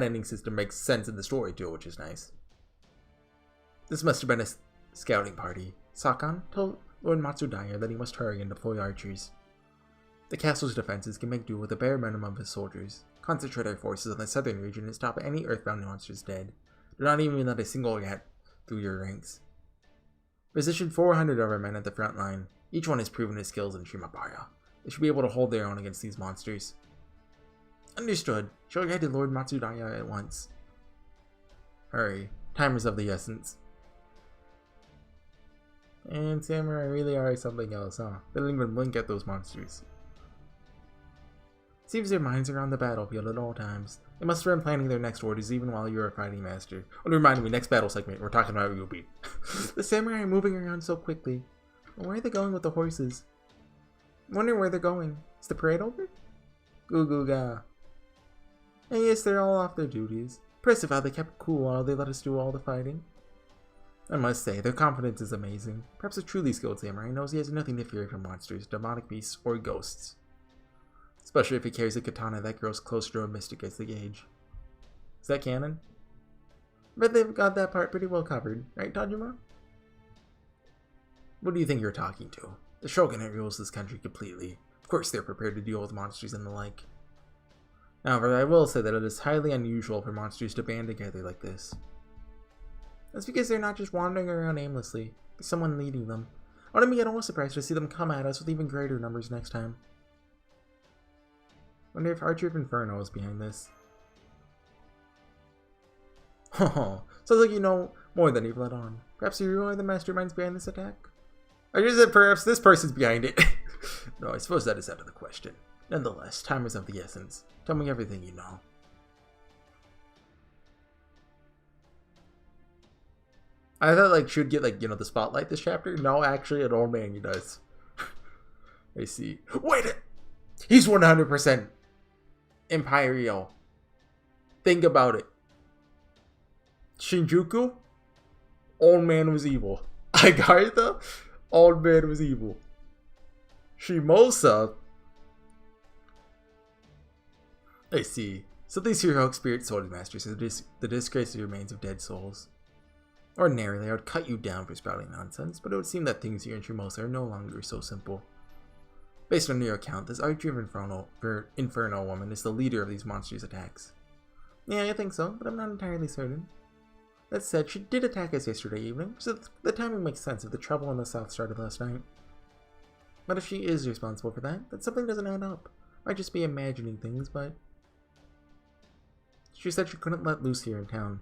ending system makes sense in the story too, which is nice. This must have been a scouting party. Sakan told Lord Matsudaya that he must hurry and deploy archers. The castle's defenses can make do with the bare minimum of his soldiers. Concentrate our forces on the southern region and stop any earthbound monsters dead. Do not even let a single get through your ranks. Position 400 of our men at the front line. Each one has proven his skills in Shimousa. They should be able to hold their own against these monsters. Understood. Shogun to Lord Matsudaya at once. Hurry. Time is of the essence. And samurai really are something else, huh? They don't even blink at those monsters. Seems their minds are on the battlefield at all times. They must have been planning their next orders even while you were a fighting master. Oh, remind me, next battle segment, we're talking about Ruby. The samurai are moving around so quickly. Where are they going with the horses? I'm wondering where they're going. Is the parade over? Goo goo ga. And yes, they're all off their duties. Impressive how they kept cool while they let us do all the fighting. I must say, their confidence is amazing. Perhaps a truly skilled samurai knows he has nothing to fear from monsters, demonic beasts, or ghosts. Especially if he carries a katana that grows closer to a mystic as they age. Is that canon? But they've got that part pretty well covered, right, Tajima? What do you think you're talking to? The shogunate rules this country completely. Of course they're prepared to deal with monsters and the like. However, I will say that it is highly unusual for monsters to band together like this. That's because they're not just wandering around aimlessly. There's someone leading them. I wouldn't be at all surprised to see them come at us with even greater numbers next time. Wonder if Archer of Inferno is behind this. Oh, sounds like you know more than you've let on. Perhaps you are the masterminds behind this attack? Or is it perhaps this person's behind it? No, I suppose that is out of the question. Nonetheless, time is of the essence. Tell me everything you know. I thought like should get like, you know, the spotlight this chapter. No, actually an old man he does. I see. Wait! He's 100% Imperial. Think about it. Shinjuku? Old man was evil. Agartha? Old man was evil. Shimousa? I see. So these heroic spirit sword masters are the disgraced remains of dead souls. Ordinarily, I would cut you down for spouting nonsense, but it would seem that things here in Shimousa are no longer so simple. Based on your account, this Archer of Inferno woman is the leader of these monsters' attacks. Yeah, I think so, but I'm not entirely certain. That said, she did attack us yesterday evening, so the timing makes sense if the trouble in the south started last night. But if she is responsible for that, then something doesn't add up. Might just be imagining things, but... She said she couldn't let loose here in town.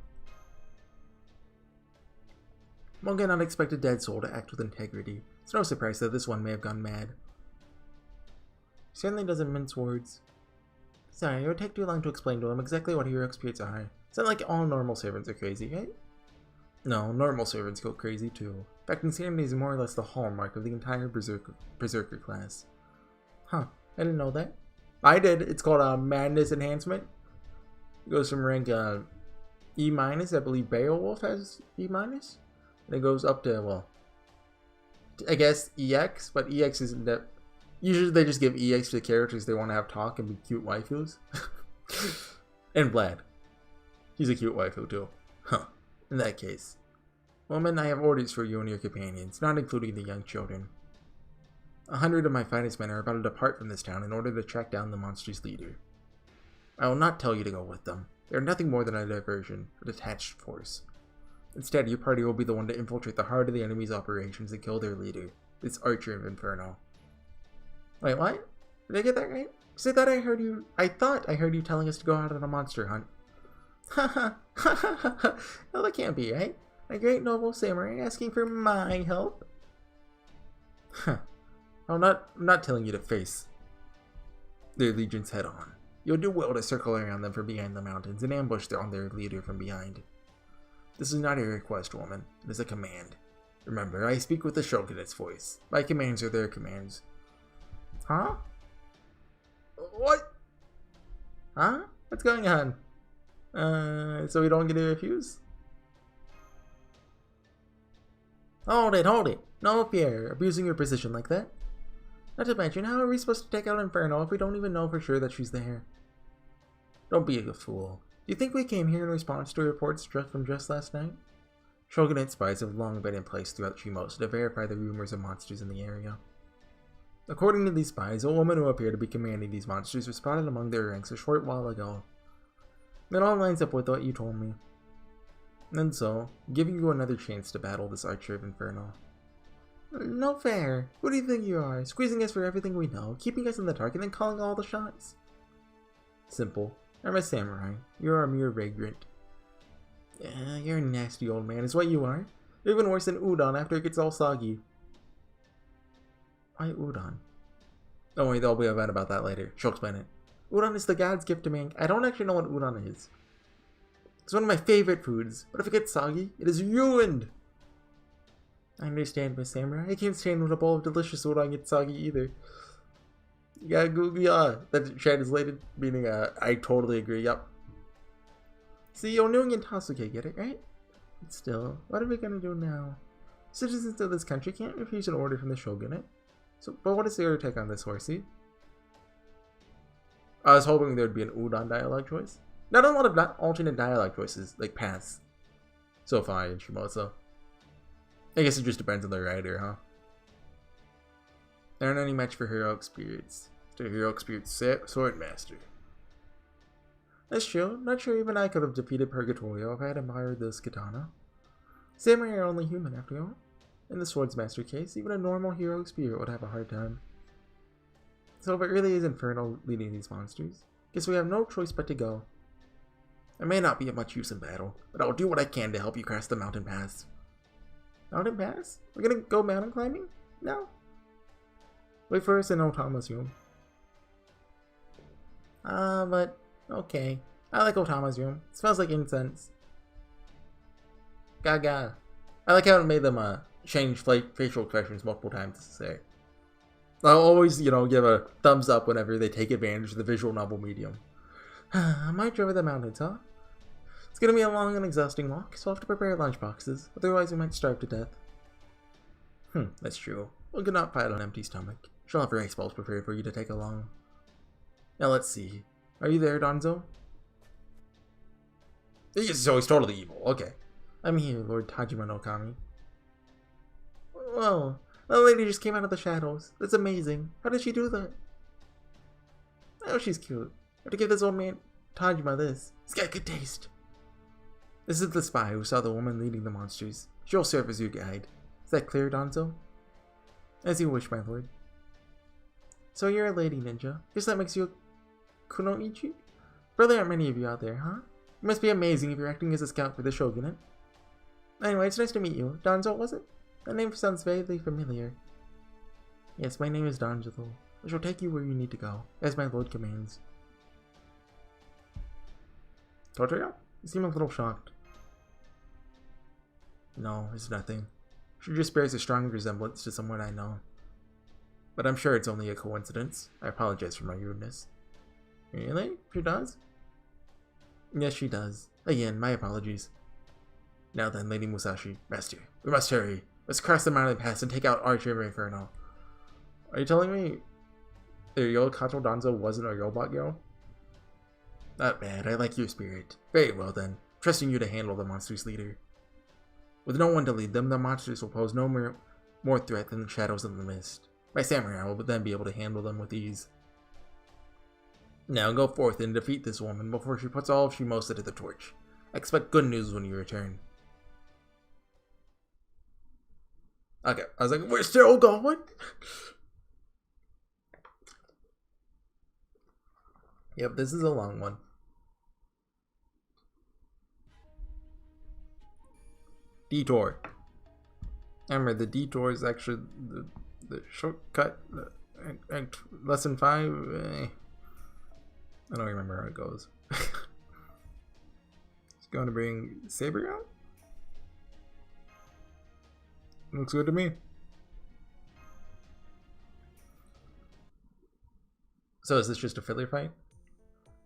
One cannot expect a dead soul to act with integrity. It's no surprise that this one may have gone mad. She certainly doesn't mince words. Sorry, it would take too long to explain to him exactly what heroic spirits are. It's not like all normal servants are crazy, right? No, normal servants go crazy too. In fact, insanity is more or less the hallmark of the entire berserker class. Huh, I didn't know that. I did. It's called Madness Enhancement. It goes from rank E-, I believe Beowulf has E-, and it goes up to, well, I guess EX, but EX isn't that. Usually they just give EX to the characters they want to have talk and be cute waifus. And Vlad. He's a cute waifu too. Huh. In that case. Woman, I have orders for you and your companions, not including the young children. 100 of my finest men are about to depart from this town in order to track down the monster's leader. I will not tell you to go with them. They are nothing more than a diversion, a detached force. Instead, your party will be the one to infiltrate the heart of the enemy's operations and kill their leader, this Archer of Inferno. Wait, what? Did I get that right? So I thought I heard you telling us to go out on a monster hunt. Haha, no, that can't be, right? A great noble samurai asking for my help? Huh. I'm not telling you to face their legions head on. You'll do well to circle around them from behind the mountains and ambush on their leader from behind. This is not a request, woman. It is a command. Remember, I speak with the shogunate's voice. My commands are their commands. Huh? What? Huh? What's going on? So we don't get to refuse? Hold it. No fear, abusing your position like that. Not to mention, how are we supposed to take out Inferno if we don't even know for sure that she's there? Don't be a fool. Do you think we came here in response to reports from just last night? Shogunate spies have long been in place throughout Shimousa to verify the rumors of monsters in the area. According to these spies, a woman who appeared to be commanding these monsters was spotted among their ranks a short while ago. It all lines up with what you told me. And so, giving you another chance to battle this Archer of Inferno. No fair. Who do you think you are? Squeezing us for everything we know, keeping us in the dark, and then calling all the shots. Simple. I'm a samurai. You're a mere vagrant. Yeah, you're a nasty old man, is what you are. You're even worse than udon after it gets all soggy. Why udon? Don't worry, there'll be a event about that later. She'll explain it. Udon is the god's gift to man. I don't actually know what udon is. It's one of my favorite foods, but if it gets soggy, it is ruined. I understand, Miss Samurai. I can't stand when a bowl of delicious udon gets soggy either. Yeah, that's translated, meaning I totally agree, yup. See, Onui and Tasuke get it, right? But still, what are we gonna do now? Citizens of this country can't refuse an order from the shogunate. So, but what is your take on this, Horsey? I was hoping there'd be an udon dialogue choice. Not a lot of alternate dialogue choices, like paths, so far in Shimousa. I guess it just depends on the writer, huh? There aren't any match for heroic spirits. To heroic spirits, Swordmaster. That's true. Not sure even I could have defeated Purgatorio if I had admired this katana. Samurai are only human, after all. In the Swordsmaster case, even a normal heroic spirit would have a hard time. So if it really is Inferno leading these monsters, guess we have no choice but to go. I may not be of much use in battle, but I'll do what I can to help you cross the mountain pass. Mountain pass? We're gonna go mountain climbing? No. Wait for us in Otama's room. But okay. I like Otama's room. It smells like incense. Gaga. I like how it made them change facial expressions multiple times to say. I'll always, give a thumbs up whenever they take advantage of the visual novel medium. A march over the mountains, huh? It's gonna be a long and exhausting walk, so I'll have to prepare lunch boxes. Otherwise, we might starve to death. That's true. We could not fight on an empty stomach. She'll have rice balls prepared for you to take along. Now let's see. Are you there, Donzo? So he's totally evil. Okay. I'm here, Lord Tajima no Kami. Whoa. That lady just came out of the shadows. That's amazing. How did she do that? Oh, she's cute. I have to give this old man Tajima this. He's got good taste. This is the spy who saw the woman leading the monsters. She'll serve as your guide. Is that clear, Donzo? As you wish, my lord. So you're a lady ninja. Guess that makes you a kunoichi? Really aren't many of you out there, huh? It must be amazing if you're acting as a scout for the shogunate. Anyway, it's nice to meet you. Donzo, was it? That name sounds vaguely familiar. Yes, my name is Donzo. I shall take you where you need to go, as my lord commands. Totoyo? You seem a little shocked. No, it's nothing. She just bears a strong resemblance to someone I know. But I'm sure it's only a coincidence. I apologize for my rudeness. Really? She does? Yes, she does. Again, my apologies. Now then, Lady Musashi, Master, we must hurry. Let's cross the mountain pass and take out Archer of Inferno. Are you telling me Ryo Kato Donzo wasn't a robot girl? Not bad, I like your spirit. Very well then, trusting you to handle the monster's leader. With no one to lead them, the monsters will pose no more threat than the shadows in the mist. My samurai will then be able to handle them with ease. Now go forth and defeat this woman before she puts all of Shimousa to the torch. I expect good news when you return. Okay, I was like, we're still going? Yep, this is a long one. Detour. Remember, the detour is actually the shortcut. And lesson 5. I don't remember how it goes. It's going to bring Saber out? Looks good to me. So is this just a filler fight?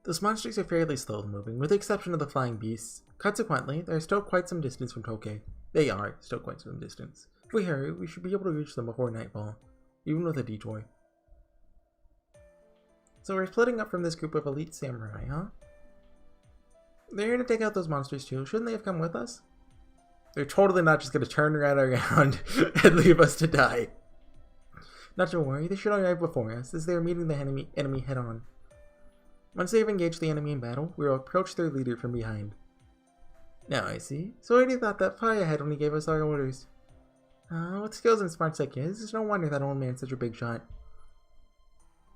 Those monsters are fairly slow moving, with the exception of the flying beasts. Consequently, they are still quite some distance from Tokei. They are still quite some distance. If we hurry, we should be able to reach them before nightfall, even with a detour. So we're splitting up from this group of elite samurai, huh? They're here to take out those monsters too. Shouldn't they have come with us? They're totally not just going to turn right around and leave us to die. Not to worry, they should arrive before us, as they are meeting the enemy head-on. Once they have engaged the enemy in battle, we will approach their leader from behind. Now I see. So I already thought that firehead when he gave us our orders. With skills and smarts like his, it's no wonder that old man's such a big shot.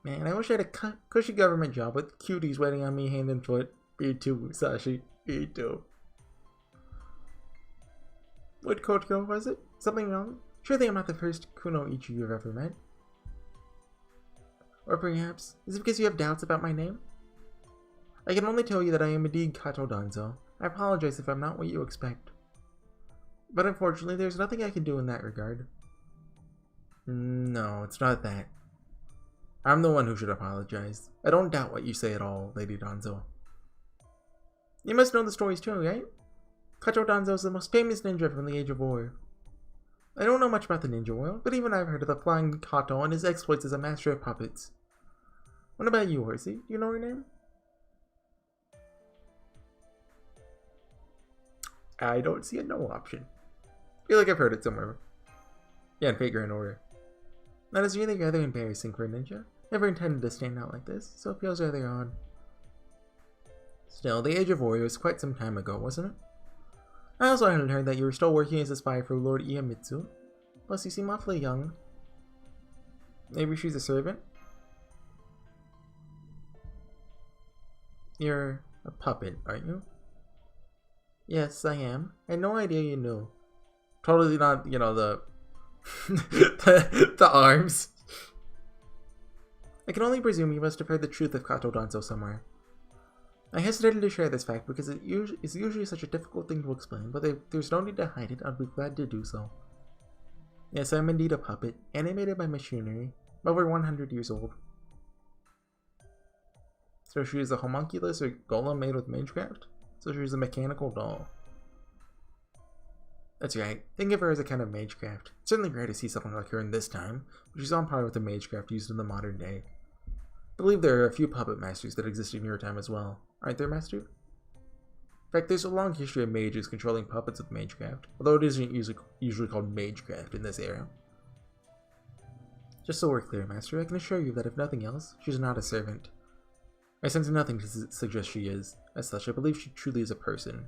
Man, I wish I had a cushy government job with cuties waiting on me hand and foot. Me too, Musashi. Me too. What Kotoko was it? Something wrong? Surely I'm not the first Kunoichi you've ever met. Or perhaps, is it because you have doubts about my name? I can only tell you that I am indeed Kato Danzo. I apologize if I'm not what you expect. But unfortunately, there's nothing I can do in that regard. No, it's not that. I'm the one who should apologize. I don't doubt what you say at all, Lady Danzo. You must know the stories too, right? Kato Danzo is the most famous ninja from the Age of War. I don't know much about the ninja world, but even I've heard of the Flying Kato and his exploits as a master of puppets. What about you, Horsey? Do you know her name? I don't see a no option. Feel like I've heard it somewhere. Yeah, in Fate Grand Order. That is really rather embarrassing for a ninja. Never intended to stand out like this, so it feels rather odd. Still, the Age of War was quite some time ago, wasn't it? I also had heard that you were still working as a spy for Lord Iemitsu. Plus, you seem awfully young. Maybe she's a servant? You're a puppet, aren't you? Yes, I am. I had no idea you knew. Totally not, you know, the the arms. I can only presume you must have heard the truth of Kato Danzo somewhere. I hesitated to share this fact because it's usually such a difficult thing to explain, but there's no need to hide it. I'd be glad to do so. Yes, I'm indeed a puppet, animated by machinery, over 100 years old. So she is a homunculus or golem made with magecraft? So she's a mechanical doll. That's right, think of her as a kind of magecraft. It's certainly rare to see something like her in this time, but she's on par with the magecraft used in the modern day. I believe there are a few puppet masters that existed in your time as well. Aren't there, Master? In fact, there's a long history of mages controlling puppets with magecraft, although it isn't usually called magecraft in this era. Just so we're clear, Master, I can assure you that if nothing else, she's not a servant. I sense nothing to suggest she is. As such, I believe she truly is a person,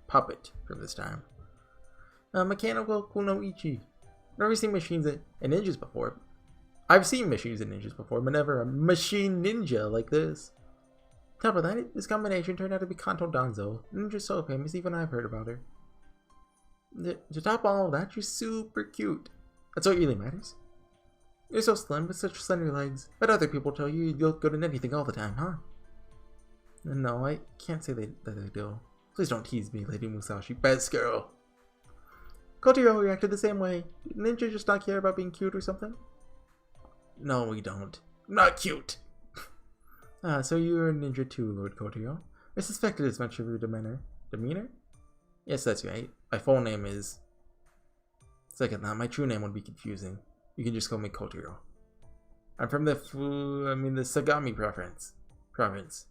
puppet from this time. Mechanical Kunoichi. I've never seen machines and ninjas before. I've seen machines and ninjas before, but never a machine ninja like this. Top of that, this combination turned out to be Kato Danzo. Ninja's so famous, even I've heard about her. To top all of that, she's super cute. That's what really matters. You're so slim with such slender legs. But other people tell you you look good in anything all the time, huh? No, I can't say that they do. Please don't tease me, Lady Musashi. Best girl. Kotaro reacted the same way. Did ninja just not care about being cute or something? No, we don't. I'm not cute. So you're a ninja too, Lord Kotaro. I suspected as much of your demeanor. Demeanor? Yes, that's right. My full name is... Second thought, my true name would be confusing. You can just call me Kotaro. I'm from the Sagami province.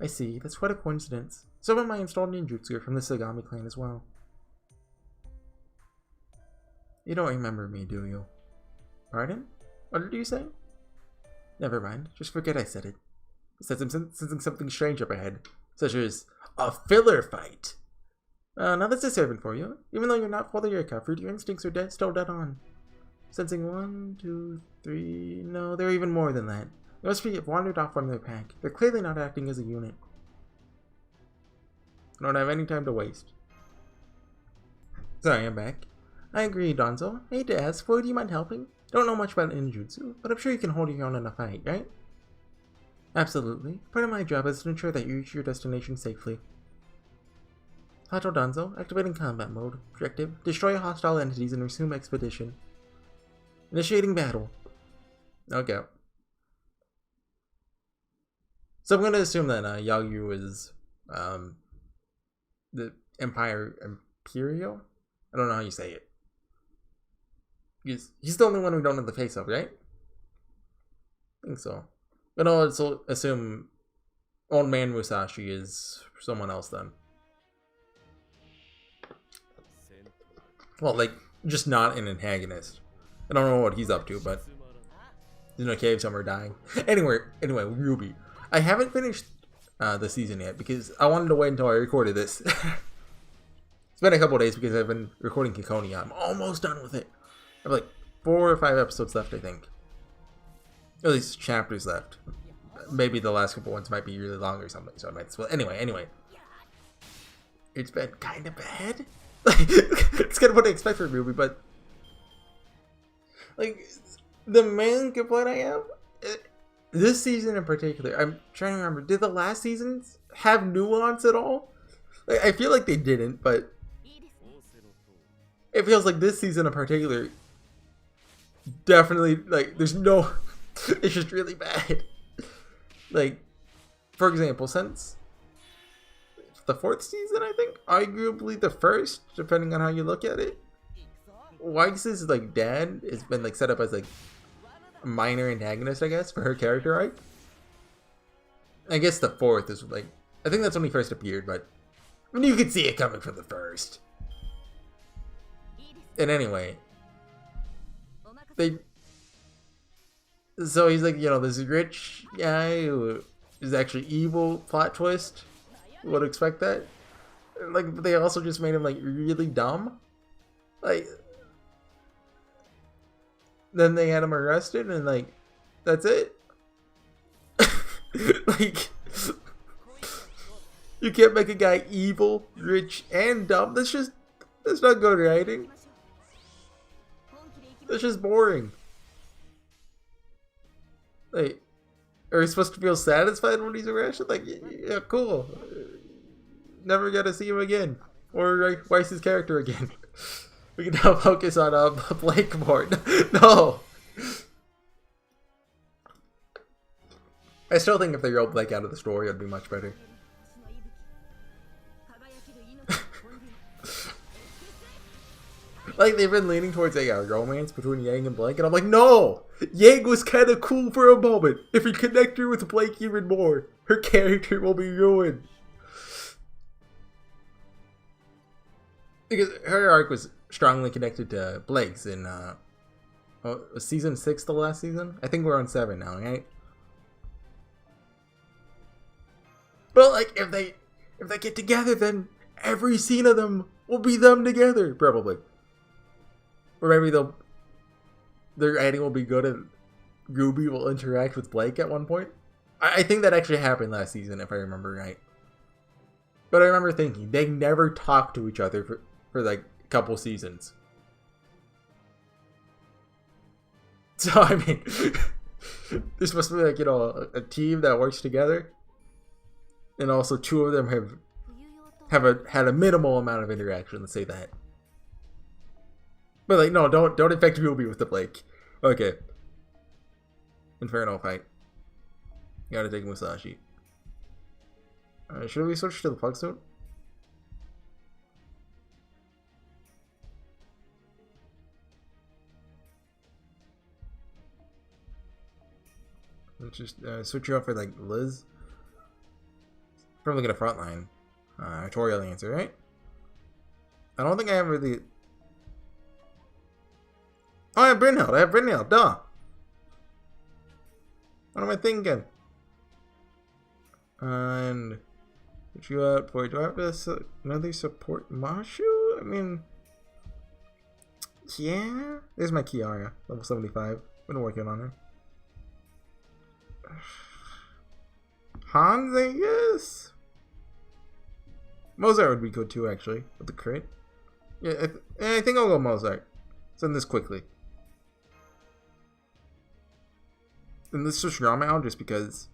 I see, that's quite a coincidence. Some of my installed ninjutsu are from the Sagami clan as well. You don't remember me, do you? Pardon? What did you say? Never mind, just forget I said it. Besides, I'm sensing something strange up ahead, such as a filler fight. Now that's a servant for you. Even though you're not fully recovered, your instincts are still dead on. Sensing 1, 2, 3... No, there are even more than that. They must have wandered off from their pack. They're clearly not acting as a unit. I don't have any time to waste. Sorry, I'm back. I agree, Danzo. I hate to ask, but do you mind helping? Don't know much about ninjutsu, but I'm sure you can hold your own in a fight, right? Absolutely. Part of my job is to ensure that you reach your destination safely. Kato Danzo, activating combat mode. Objective, destroy hostile entities and resume expedition. Initiating battle. Okay. So I'm going to assume that Yaoyu is the Imperial? I don't know how you say it. He's the only one we don't know the face of, right? I think so. But I'll also assume Old Man Musashi is someone else then. Well, like, just not an antagonist. I don't know what he's up to, but he's in a cave somewhere dying. Anyway, Ruby. I haven't finished the season yet because I wanted to wait until I recorded this. been a couple days because I've been recording Kikonia. I'm almost done with it. I have like 4 or 5 episodes left, I think. At least chapters left. Maybe the last couple ones might be really long or something, so I might. Well, anyway. It's been kind of bad. It's kind of what I expect from a movie, but like the main complaint I have, this season in particular, I'm trying to remember. Did the last seasons have nuance at all? Like, I feel like they didn't, but it feels like this season in particular, definitely like there's no. It's just really bad. Like, for example, since the 4th season, I think, arguably the 1st, depending on how you look at it, Weiss's like dad has been like set up as like a minor antagonist, I guess, for her character arc. I guess the 4th is like, I think that's when he first appeared, but I mean, you could see it coming from the 1st. And anyway, so he's like, you know, this rich guy who is actually evil, plot twist. Would expect that. Like, but they also just made him like really dumb. Like, then they had him arrested and like, that's it. Like, you can't make a guy evil, rich, and dumb. That's not good writing. That's just boring. Like, are we supposed to feel satisfied when he's arrested? Like, yeah, cool. Never got to see him again. Or Weiss's character again. We can now focus on Blake more. No! I still think if they wrote Blake out of the story, it would be much better. Like, they've been leaning towards a romance between Yang and Blake, and I'm like, no! Yang was kind of cool for a moment. If we connect her with Blake even more, her character will be ruined. Because her arc was strongly connected to Blake's in, was season 6 the last season? I think we're on 7 now, right? But, like, if they get together, then every scene of them will be them together, probably. Or maybe their writing will be good and Ruby will interact with Blake at one point. I think that actually happened last season, if I remember right. But I remember thinking, they never talked to each other for like a couple seasons. So, I mean, they're supposed to be like, you know, a team that works together. And also 2 of them have had a minimal amount of interaction, let's say that. But like, no, don't infect Ruby with the Blake. Okay. Inferno fight. You gotta take Musashi. Should we switch to the plug suit? Let's just switch you out for like Liz. Probably get a frontline. Tutorial answer, right? I don't think I have really. Oh, I have Brynhild, duh! What am I thinking? And put you out for, do I have to another support Mashu? I mean, yeah. There's my Kiara, level 75. Been working on her. Hans, I guess? Mozart would be good too, actually, with the crit. Yeah, I think I'll go Mozart. Send this quickly. And let's switch Rama out just because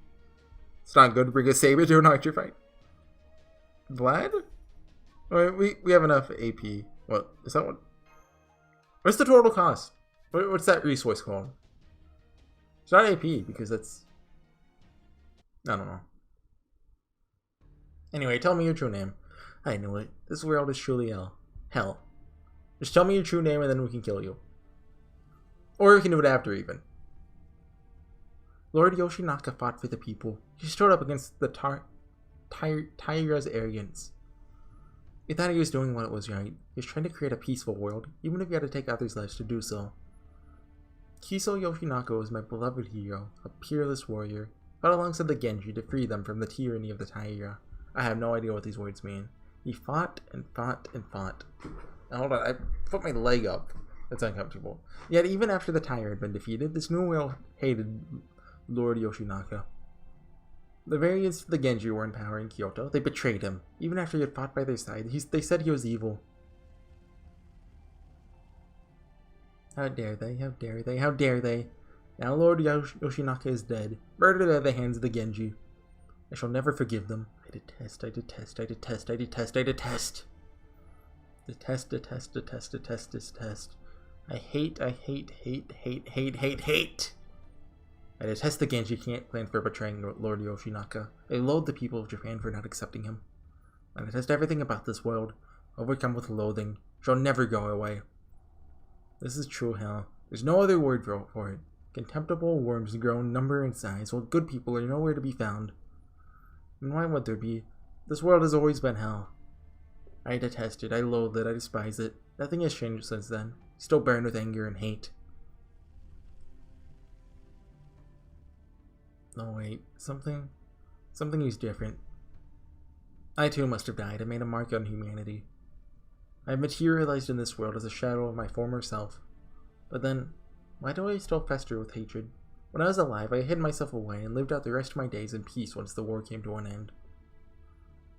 it's not good to bring a Saber to an archer fight. Vlad? Alright, we have enough AP. What? Is that what? What's the total cost? What's that resource called? It's not AP because that's. I don't know. Anyway, tell me your true name. I knew it. This world is truly hell. Just tell me your true name and then we can kill you. Or we can do it after even. Lord Yoshinaka fought for the people. He stood up against the Taira's arrogance. He thought he was doing what was right. He was trying to create a peaceful world, even if he had to take others' lives to do so. Kiso Yoshinaka was my beloved hero, a peerless warrior, fought alongside the Genji to free them from the tyranny of the Taira. I have no idea what these words mean. He fought and fought and fought. Now, hold on, I put my leg up. That's uncomfortable. Yet even after the Tire had been defeated, this new world hated Lord Yoshinaka. The variants of the Genji were in power in Kyoto. They betrayed him. Even after he had fought by their side, they said he was evil. How dare they? How dare they? How dare they? Now Lord Yoshinaka is dead, murdered at the hands of the Genji. I shall never forgive them. I detest, I detest, I detest, I detest, I detest. Detest, detest, detest, detest, detest. I hate, hate, hate, hate, hate. I detest the Genji clan for betraying Lord Yoshinaka. I loathe the people of Japan for not accepting him. I detest everything about this world, overcome with loathing, shall never go away. This is true hell. There's no other word for it. Contemptible worms grow in number and size, while good people are nowhere to be found. And why would there be? This world has always been hell. I detest it, I loathe it, I despise it. Nothing has changed since then. Still burned with anger and hate. Oh wait, something is different. I too must have died. I made a mark on humanity. I have materialized in this world as a shadow of my former self. But then, why do I still fester with hatred? When I was alive, I hid myself away and lived out the rest of my days in peace once the war came to an end.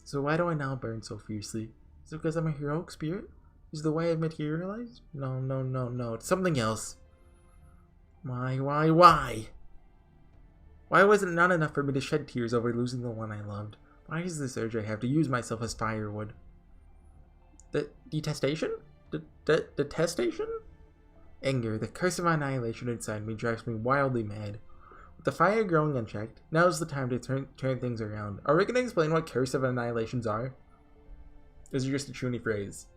So why do I now burn so fiercely? Is it because I'm a heroic spirit? Is it the way I've materialized? No, no, no, no. It's something else. Why? Why was it not enough for me to shed tears over losing the one I loved? Why is this urge I have to use myself as firewood? Detestation? Detestation? Anger, the curse of annihilation inside me, drives me wildly mad. With the fire growing unchecked, now is the time to turn things around. Are we going to explain what curse of annihilations are? Is it just a chuny phrase?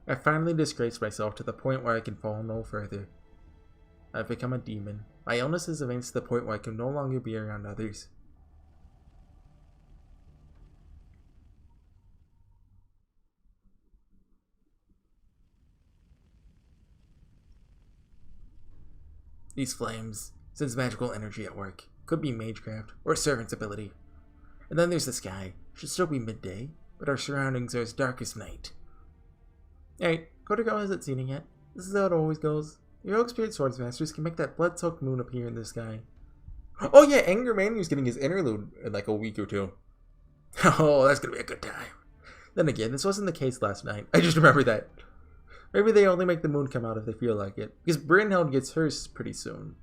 I've finally disgraced myself to the point where I can fall no further. I've become a demon. My illness has advanced to the point where I can no longer be around others. These flames sense magical energy at work. Could be magecraft or servant's ability. And then there's the sky. Should still be midday, but our surroundings are as dark as night. Hey, Kodako hasn't seen it yet. This is how it always goes. Your Oak Spirit Swordsmasters can make that blood-soaked moon appear in the sky. Oh yeah, Anger Manu's getting his interlude in like a week or two. Oh, that's gonna be a good time. Then again, this wasn't the case last night. I just remember that. Maybe they only make the moon come out if they feel like it. Because Brynhild gets hers pretty soon.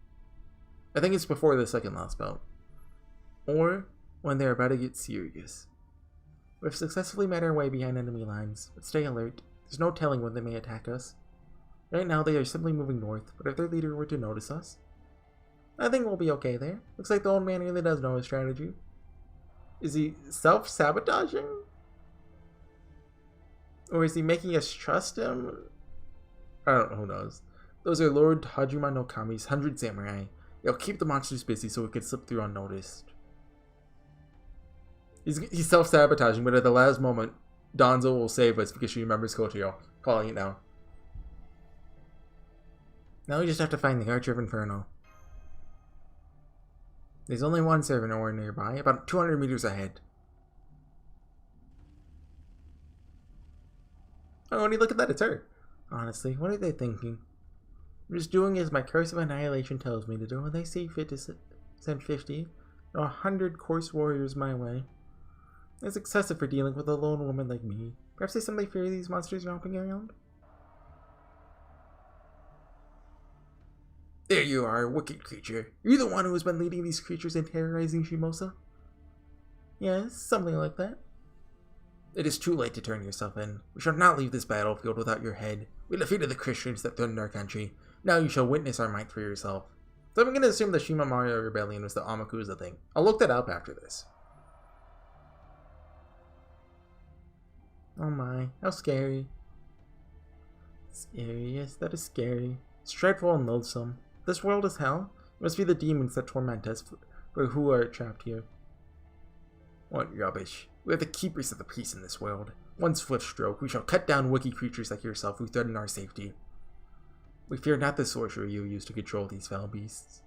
I think it's before the second last belt. Or when they're about to get serious. We've successfully made our way behind enemy lines, but stay alert. There's no telling when they may attack us. Right now they are simply moving north, but if their leader were to notice us, I think we'll be okay there. Looks like the old man really does know his strategy. Is he self-sabotaging? Or is he making us trust him? I don't know, who knows. Those are Lord Hajima no Kami's 100 samurai. They'll keep the monsters busy so we can slip through unnoticed. He's self-sabotaging, but at the last moment, Danzo will save us because she remembers Kochiyo. Calling it now. Now we just have to find the Archer of Inferno. There's only one servant ore nearby, about 200 meters ahead. Oh, and look at that, it's her. Honestly, what are they thinking? I'm just doing as my curse of annihilation tells me to do, and they see fit to send 50 or 100 coarse warriors my way. It's excessive for dealing with a lone woman like me. Perhaps they simply fear these monsters romping around? There you are, wicked creature. You're the one who has been leading these creatures and terrorizing Shimousa? Yes, something like that. It is too late to turn yourself in. We shall not leave this battlefield without your head. We defeated the Christians that threatened our country. Now you shall witness our might for yourself. So I'm going to assume the Shimamaru Rebellion was the Amakusa thing. I'll look that up after this. Oh my, how scary. Scary, yes, that is scary. It's dreadful and loathsome. This world is hell. It must be the demons that torment us, for who are trapped here. What rubbish. We are the keepers of the peace in this world. One swift stroke, we shall cut down wicked creatures like yourself who threaten our safety. We fear not the sorcery you use to control these foul beasts.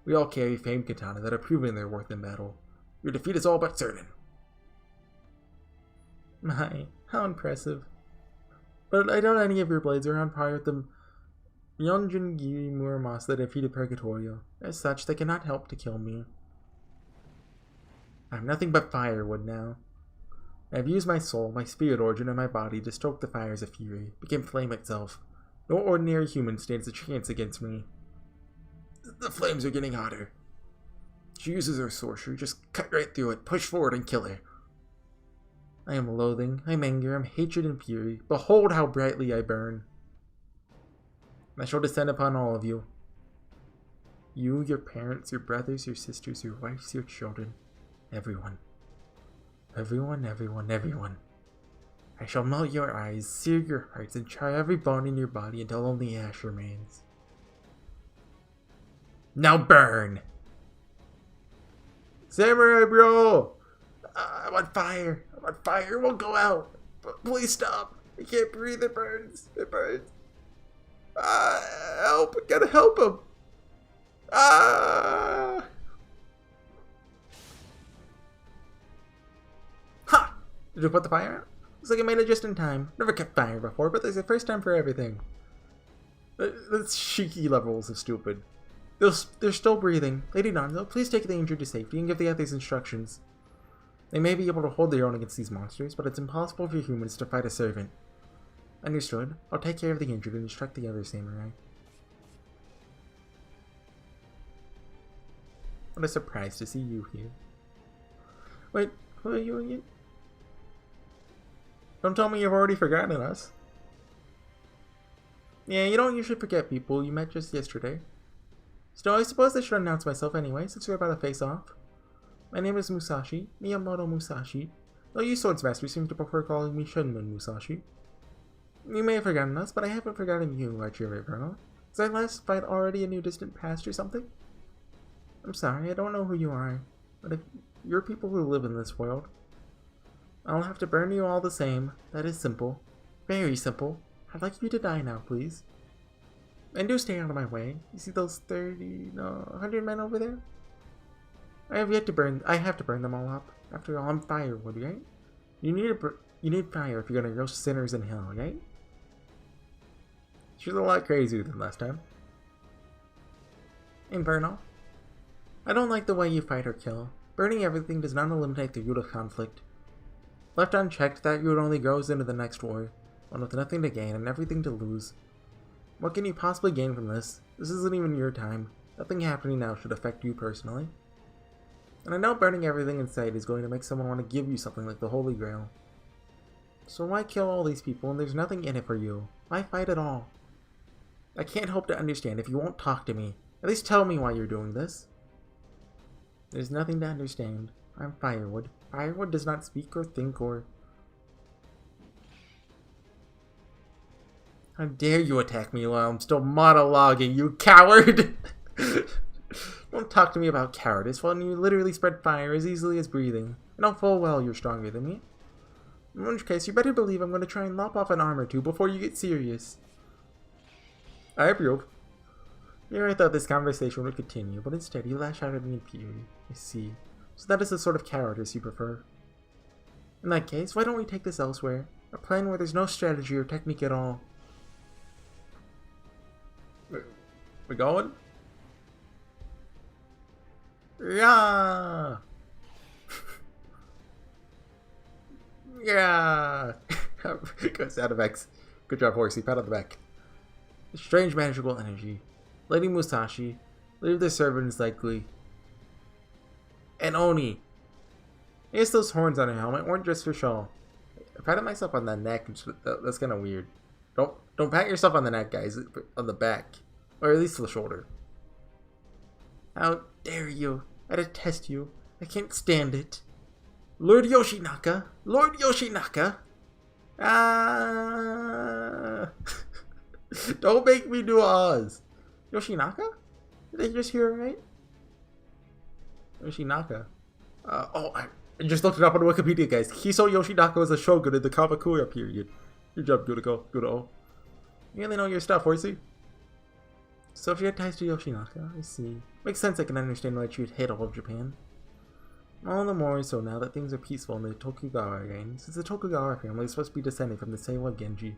We all carry famed katana that have proven their worth in battle. Your defeat is all but certain. My, how impressive. But I doubt any of your blades are on par with the Myonjin-giri Muramasa that defeated Purgatorio. As such, they cannot help to kill me. I have nothing but firewood now. I have used my soul, my spirit origin, and my body to stoke the fires of fury, became flame itself. No ordinary human stands a chance against me. The flames are getting hotter. She uses her sorcery, just cut right through it, push forward and kill her. I am loathing, I'm anger, I'm hatred and fury. Behold how brightly I burn. I shall descend upon all of you. You, your parents, your brothers, your sisters, your wives, your children. Everyone. Everyone, everyone, everyone. I shall melt your eyes, sear your hearts, and char every bone in your body until only ash remains. Now burn! Samurai bro! I'm on fire! I'm on fire! It won't go out! But please stop! I can't breathe, it burns! It burns! Help! I gotta help him! Ha! Did you put the fire out? Looks like I made it just in time. Never kept fire before, but there's a first time for everything. That's cheeky levels of stupid. They're still breathing. Lady Nanzo, please take the injured to safety and give the others instructions. They may be able to hold their own against these monsters, but it's impossible for humans to fight a servant. Understood. I'll take care of the injured and instruct the other samurai. What a surprise to see you here. Wait, who are you again? Don't tell me you've already forgotten us. Yeah, you don't usually forget people you met just yesterday. Still, I suppose I should announce myself anyway, since we're about to face off. My name is Musashi, Miyamoto Musashi, though you swordsmasters seem to prefer calling me Shunman Musashi. You may have forgotten us, but I haven't forgotten you, Archer of Inferno. Is our last fight already a new distant past or something? I'm sorry, I don't know who you are, but if you're people who live in this world, I'll have to burn you all the same. That is simple. Very simple. I'd like you to die now, please. And do stay out of my way. You see those 100 men over there? I have to burn them all up. After all, I'm firewood, right? You need fire if you're gonna roast sinners in hell, right? She's a lot crazier than last time. Inferno. I don't like the way you fight or kill. Burning everything does not eliminate the root of conflict. Left unchecked, that root only grows into the next war, one with nothing to gain and everything to lose. What can you possibly gain from this? This isn't even your time. Nothing happening now should affect you personally. And I know burning everything in sight is going to make someone want to give you something like the Holy Grail. So why kill all these people when there's nothing in it for you? Why fight at all? I can't hope to understand if you won't talk to me. At least tell me why you're doing this. There's nothing to understand. I'm firewood. Firewood does not speak or think or... How dare you attack me while I'm still monologuing, you coward! Don't talk to me about cowardice when you literally spread fire as easily as breathing. I know full well you're stronger than me. In which case, you better believe I'm going to try and lop off an arm or two before you get serious. I approve. Here I thought this conversation would continue, but instead you lash out at me in fury. I see. So that is the sort of cowardice you prefer. In that case, why don't we take this elsewhere? A plan where there's no strategy or technique at all. We going? Yeah! Yeah! Good sound effects. Good job, Horsey. Pat on the back. Strange magical energy. Lady Musashi. Leave the servants likely. And Oni. I guess those horns on her helmet weren't just for show. I patted myself on the neck. That's kind of weird. Don't pat yourself on the neck, guys. On the back. Or at least the shoulder. How dare you? I detest you. I can't stand it. Lord Yoshinaka! Lord Yoshinaka! Ah! Don't make me do Oz. Yoshinaka? Did I just hear it right? Yoshinaka. I just looked it up on Wikipedia, guys. Kiso Yoshinaka was a shogun in the Kamakura period. Good job, Guriko. You really know your stuff, Horsey. So if you had ties to Yoshinaka, I see. Makes sense, I can understand why she would hate all of Japan. All the more so now that things are peaceful in the Tokugawa reign, since the Tokugawa family is supposed to be descended from the Seiwa Genji.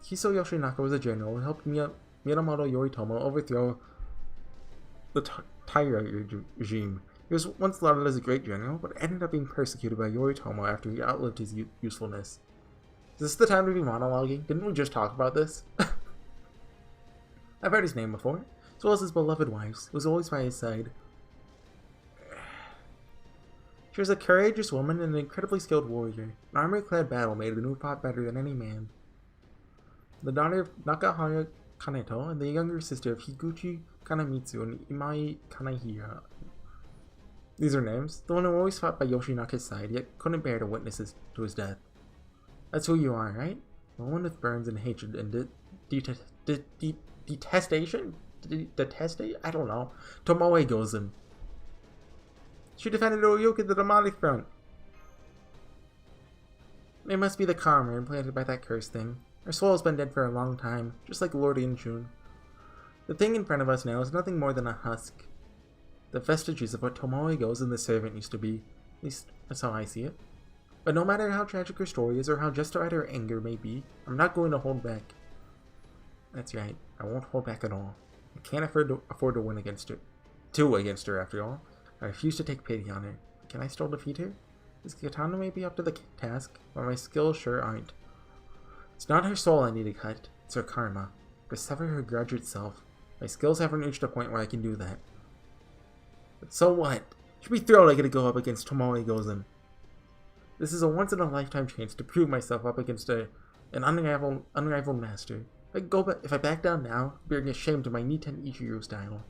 Kiso Yoshinaka was a general who helped Minamoto Yoritomo overthrow the Taira regime. He was once lauded as a great general, but ended up being persecuted by Yoritomo after he outlived his usefulness. Is this the time to be monologuing? Didn't we just talk about this? I've heard his name before, as well as his beloved wife's, who was always by his side. She was a courageous woman and an incredibly skilled warrior. An armor-clad battle made who fought better than any man. The daughter of Nakahara Kaneto and the younger sister of Higuchi Kanamitsu and Imai Kanahira. These are names. The one who always fought by Yoshinaka's side, yet couldn't bear to witness to his death. That's who you are, right? The one with burns and hatred and detestation? Detestation? I don't know. Tomoe Gozen. She defended Oyuki the demonic front. It must be the karma implanted by that cursed thing. Her soul has been dead for a long time, just like Lord Inchun. The thing in front of us now is nothing more than a husk. The vestiges of what Tomoe Gozen the servant used to be. At least, that's how I see it. But no matter how tragic her story is or how justified her anger may be, I'm not going to hold back. That's right, I won't hold back at all. I can't afford to win against her. Against her, after all. I refuse to take pity on her. Can I still defeat her? This katana may be up to the task, but my skills sure aren't. It's not her soul I need to cut, it's her karma. To sever her grudge itself. My skills haven't reached a point where I can do that. But so what? Should be thrilled I get to go up against Tomoe Gozen. This is a once-in-a-lifetime chance to prove myself up against an unrivaled master. If I back down now, I'm being ashamed of my Niten Ichiro style.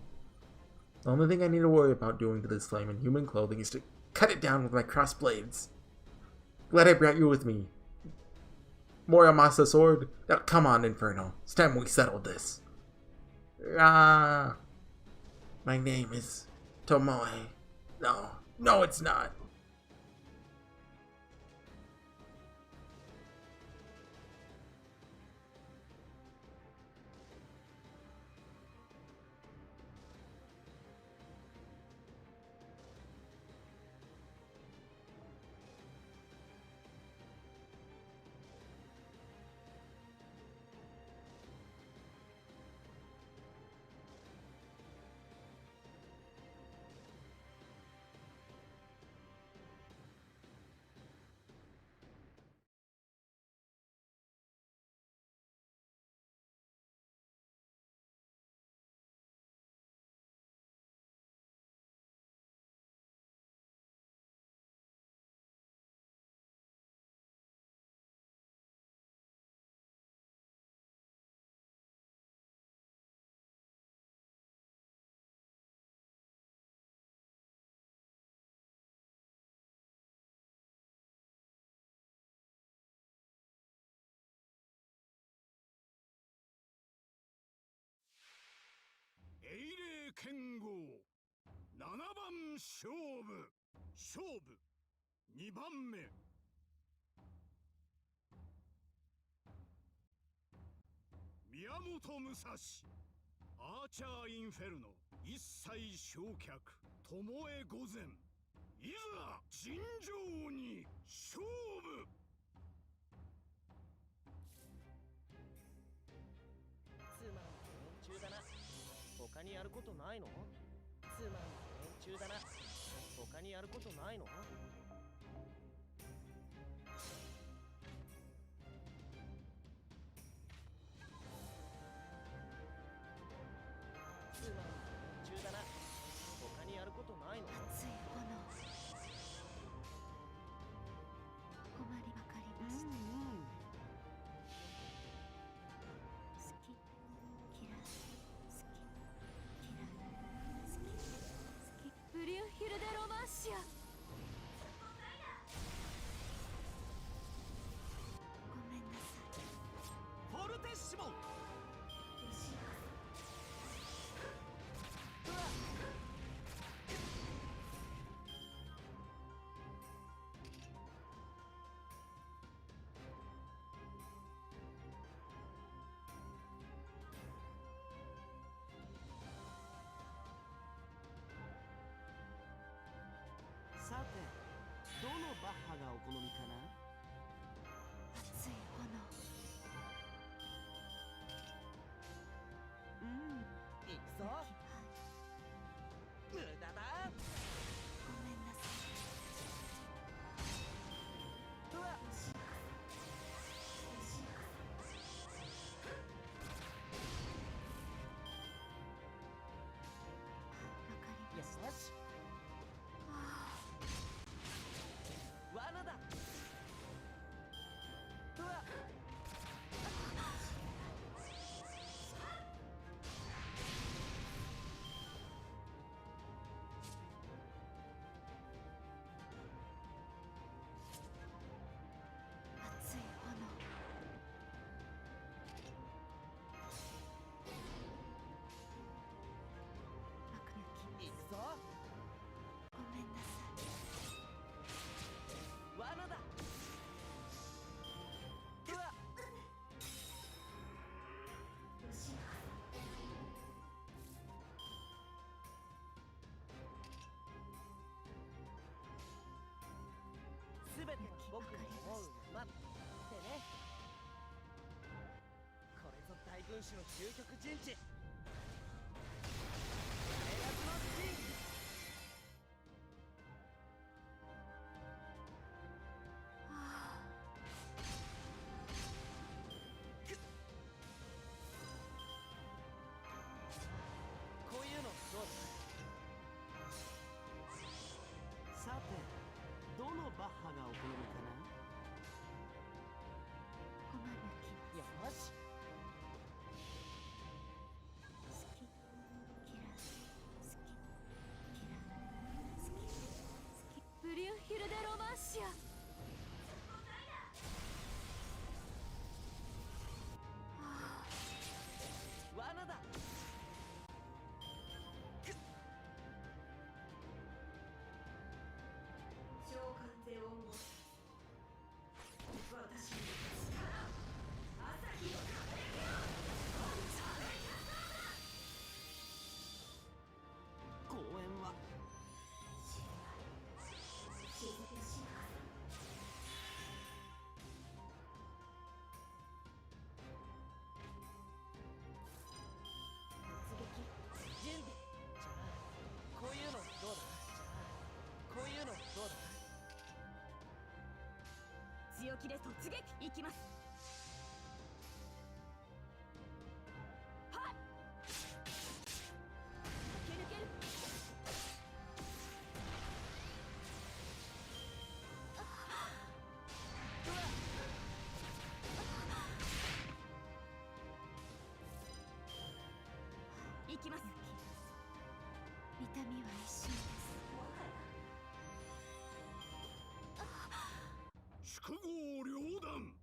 The only thing I need to worry about doing to this flame in human clothing is to cut it down with my crossed blades. Glad I brought you with me. Moramasa sword? Now come on, Inferno. It's time we settled this. Ah. My name is Tomoe. No, it's not. Inferno 一切焼却巴御前いざ尋常に勝負つまん連中だな他にやることないのつまん連中だな他にやることないのバッハがお好みかな。熱い炎。うん、行くぞ。無駄だ。ごめんなさい。うわっ、わかりました。よし、罠だ。うわっ、熱い炎。爆撃。行くぞ。ごめんなさい。罠だ。うわっ、すべて僕の思うままってね。これぞ大軍師の究極陣地。エラズの陣。こういうのどうだ。さて、どのバッハがお好みかな。ごま抜き。よし、好き。嫌い。好き。嫌い。好き。好き。ブリュンヒルデロマンシア。罠だ。召喚ゼオンボス。私の力、朝日の輝きを。公園は沈むしな準備。じゃあこういうのどうだ。じゃあこういうのどうだ。強気で突撃いきます。はっ。抜け抜ける。行きます。痛みは一瞬です。宿豪両断。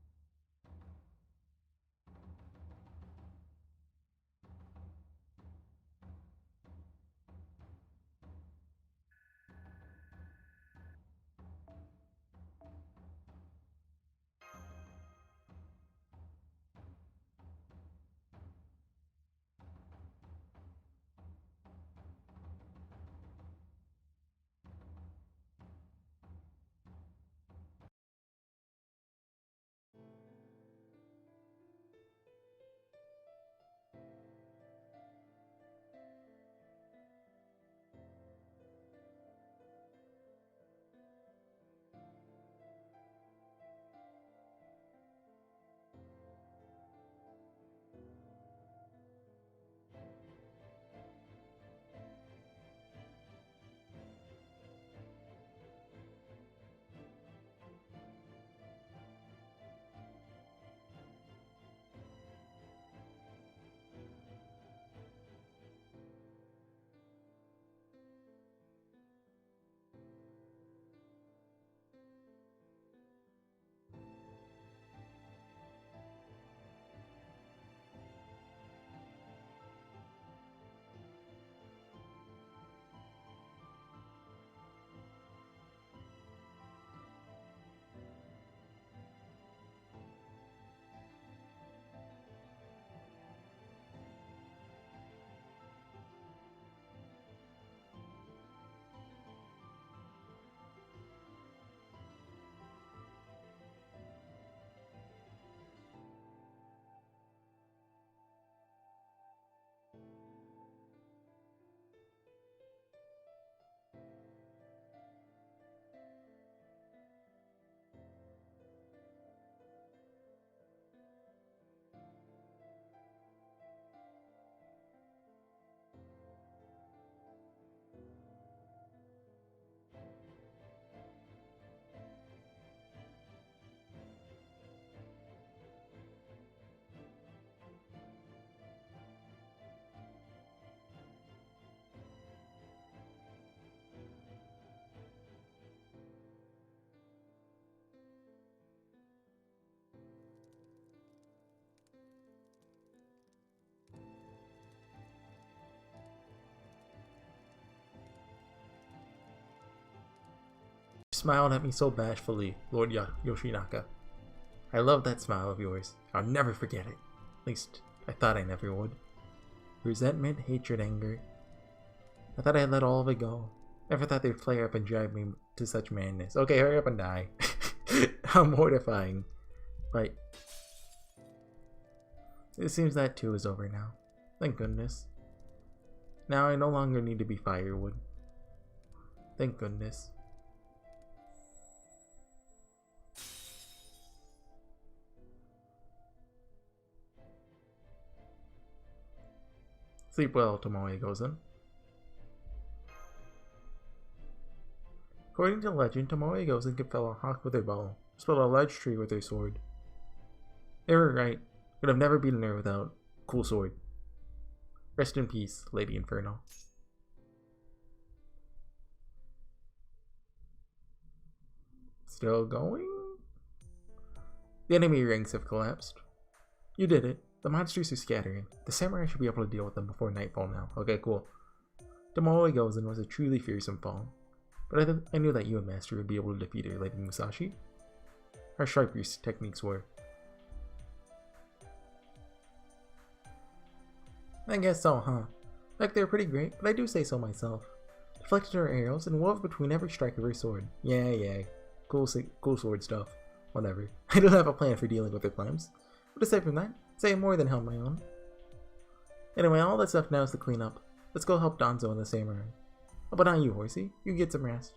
smiled at me so bashfully, Lord Yoshinaka. I love that smile of yours. I'll never forget it. At least, I thought I never would. Resentment, hatred, anger. I thought I'd let all of it go. Never thought they'd flare up and drive me to such madness. Okay, hurry up and die. How mortifying. But it seems that too is over now. Thank goodness. Now I no longer need to be firewood. Thank goodness. Sleep well, Tomoe Gozen. According to legend, Tomoe Gozen could fell a hawk with her bow, split a large tree with her sword. They were right. Could have never beaten her without cool sword. Rest in peace, Lady Inferno. Still going? The enemy ranks have collapsed. You did it. The monsters are scattering. The samurai should be able to deal with them before nightfall now. Okay, cool. Tomoe Gozen was a truly fearsome foe. But I knew that you and Master would be able to defeat her, Lady Musashi. How sharp your techniques were. I guess so, huh? Like, they're pretty great, but I do say so myself. Deflected her arrows and wove between every strike of her sword. Yeah. Cool sword stuff. Whatever. I don't have a plan for dealing with her claims. But aside from that, say more than held my own. Anyway, all that stuff now is to clean up. Let's go help Danzo and the samurai. How about not you, Horsey? You get some rest.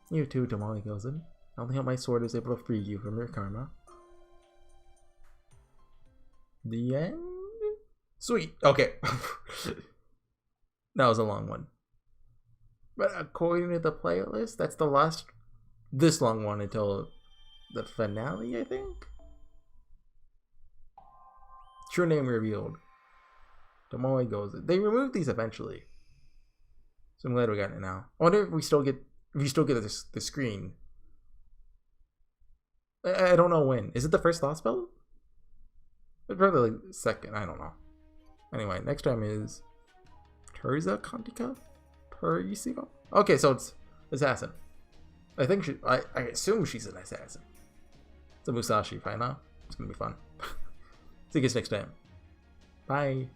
You too, Tomoe Gozen. I only hope my sword is able to free you from your karma. The end? Sweet. Okay. That was a long one. But according to the playlist, that's the last this long one until the finale, I think? True name revealed. Tomoe Gozen. They removed these eventually. So I'm glad we got it now. I wonder if we still get the screen. I don't know when. Is it the first lost spell? It's probably like second, I don't know. Anyway, next time is Terza Kantika? Purisimo? Okay, so it's assassin. I think I assume she's an assassin. It's a Musashi fight now. It's gonna be fun. See you guys next time. Bye.